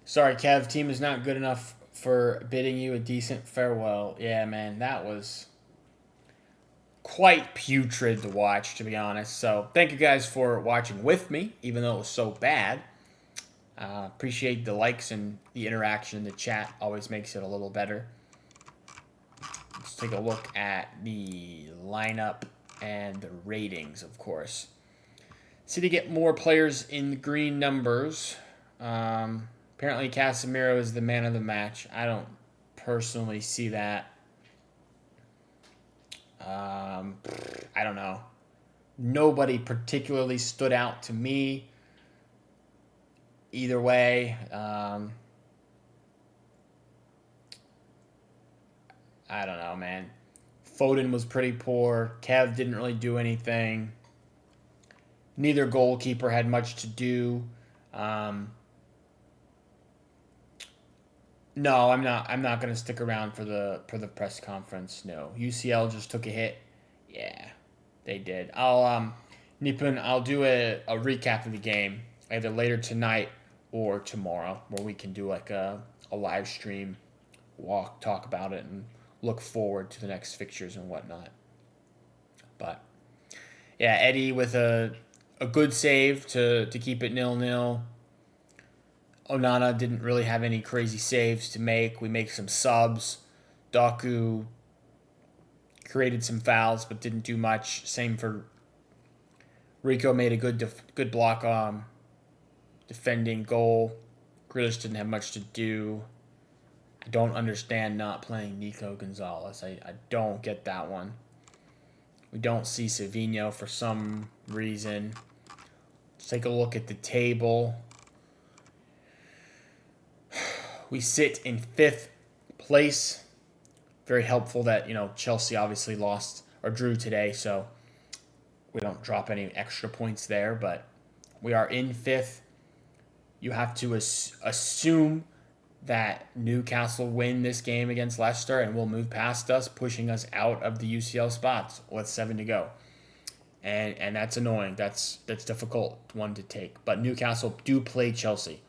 Sorry, Kev. Team is not good enough for bidding you a decent farewell. Yeah, man. That was quite putrid to watch, to be honest. So thank you guys for watching with me, even though it was so bad. Appreciate the likes and the interaction in the chat. Always makes it a little better. Let's take a look at the lineup and the ratings, of course. City get more players in green numbers. Apparently Casemiro is the man of the match. I don't personally see that. I don't know. Nobody particularly stood out to me. Either way, I don't know, man. Foden was pretty poor. Kev didn't really do anything. Neither goalkeeper had much to do. No, I'm not going to stick around for the press conference. No, UCL just took a hit. Yeah, they did. I'll do a recap of the game either later tonight or tomorrow, where we can do like a live stream, talk about it, and look forward to the next fixtures and whatnot. But yeah, Eddie with a good save to keep it 0-0. Onana didn't really have any crazy saves to make. We make some subs. Doku created some fouls but didn't do much. Same for Rico, made a good block defending goal. Grealish didn't have much to do. I don't understand not playing Nico Gonzalez. I don't get that one. We don't see Savinho for some reason. Let's take a look at the table. We sit in 5th place. Very helpful that, Chelsea obviously lost or drew today, so we don't drop any extra points there, but we are in 5th. You have to assume that Newcastle win this game against Leicester and will move past us, pushing us out of the UCL spots with 7 to go. And that's annoying. That's difficult one to take. But Newcastle do play Chelsea.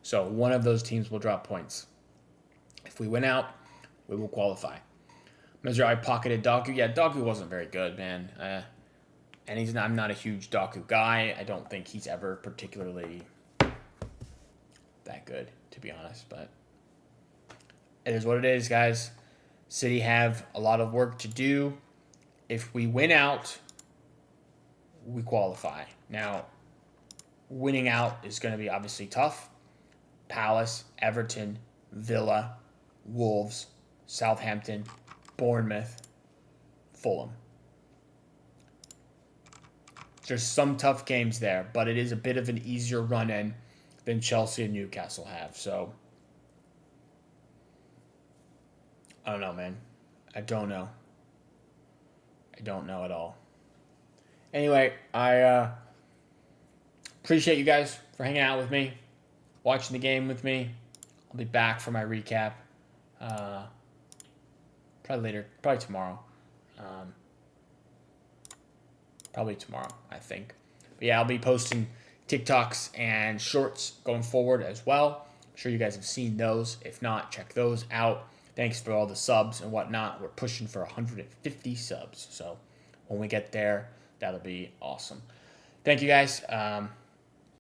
So one of those teams will drop points. If we win out, we will qualify. Missouri pocketed Doku. Yeah, Doku wasn't very good, man. And I'm not a huge Doku guy. I don't think he's ever particularly that good, to be honest. But it is what it is, guys. City have a lot of work to do. If we win out, we qualify. Now, winning out is going to be obviously tough. Palace, Everton, Villa, Wolves, Southampton, Bournemouth, Fulham. There's some tough games there, but it is a bit of an easier run-in than Chelsea and Newcastle have. So, I don't know, man. I don't know. I don't know at all. Anyway, I appreciate you guys for hanging out with me, watching the game with me. I'll be back for my recap. Probably later. Probably tomorrow. Probably tomorrow, I think. But yeah, I'll be posting TikToks and shorts going forward as well. I'm sure you guys have seen those. If not, check those out. Thanks for all the subs and whatnot. We're pushing for 150 subs. So when we get there, that'll be awesome. Thank you guys.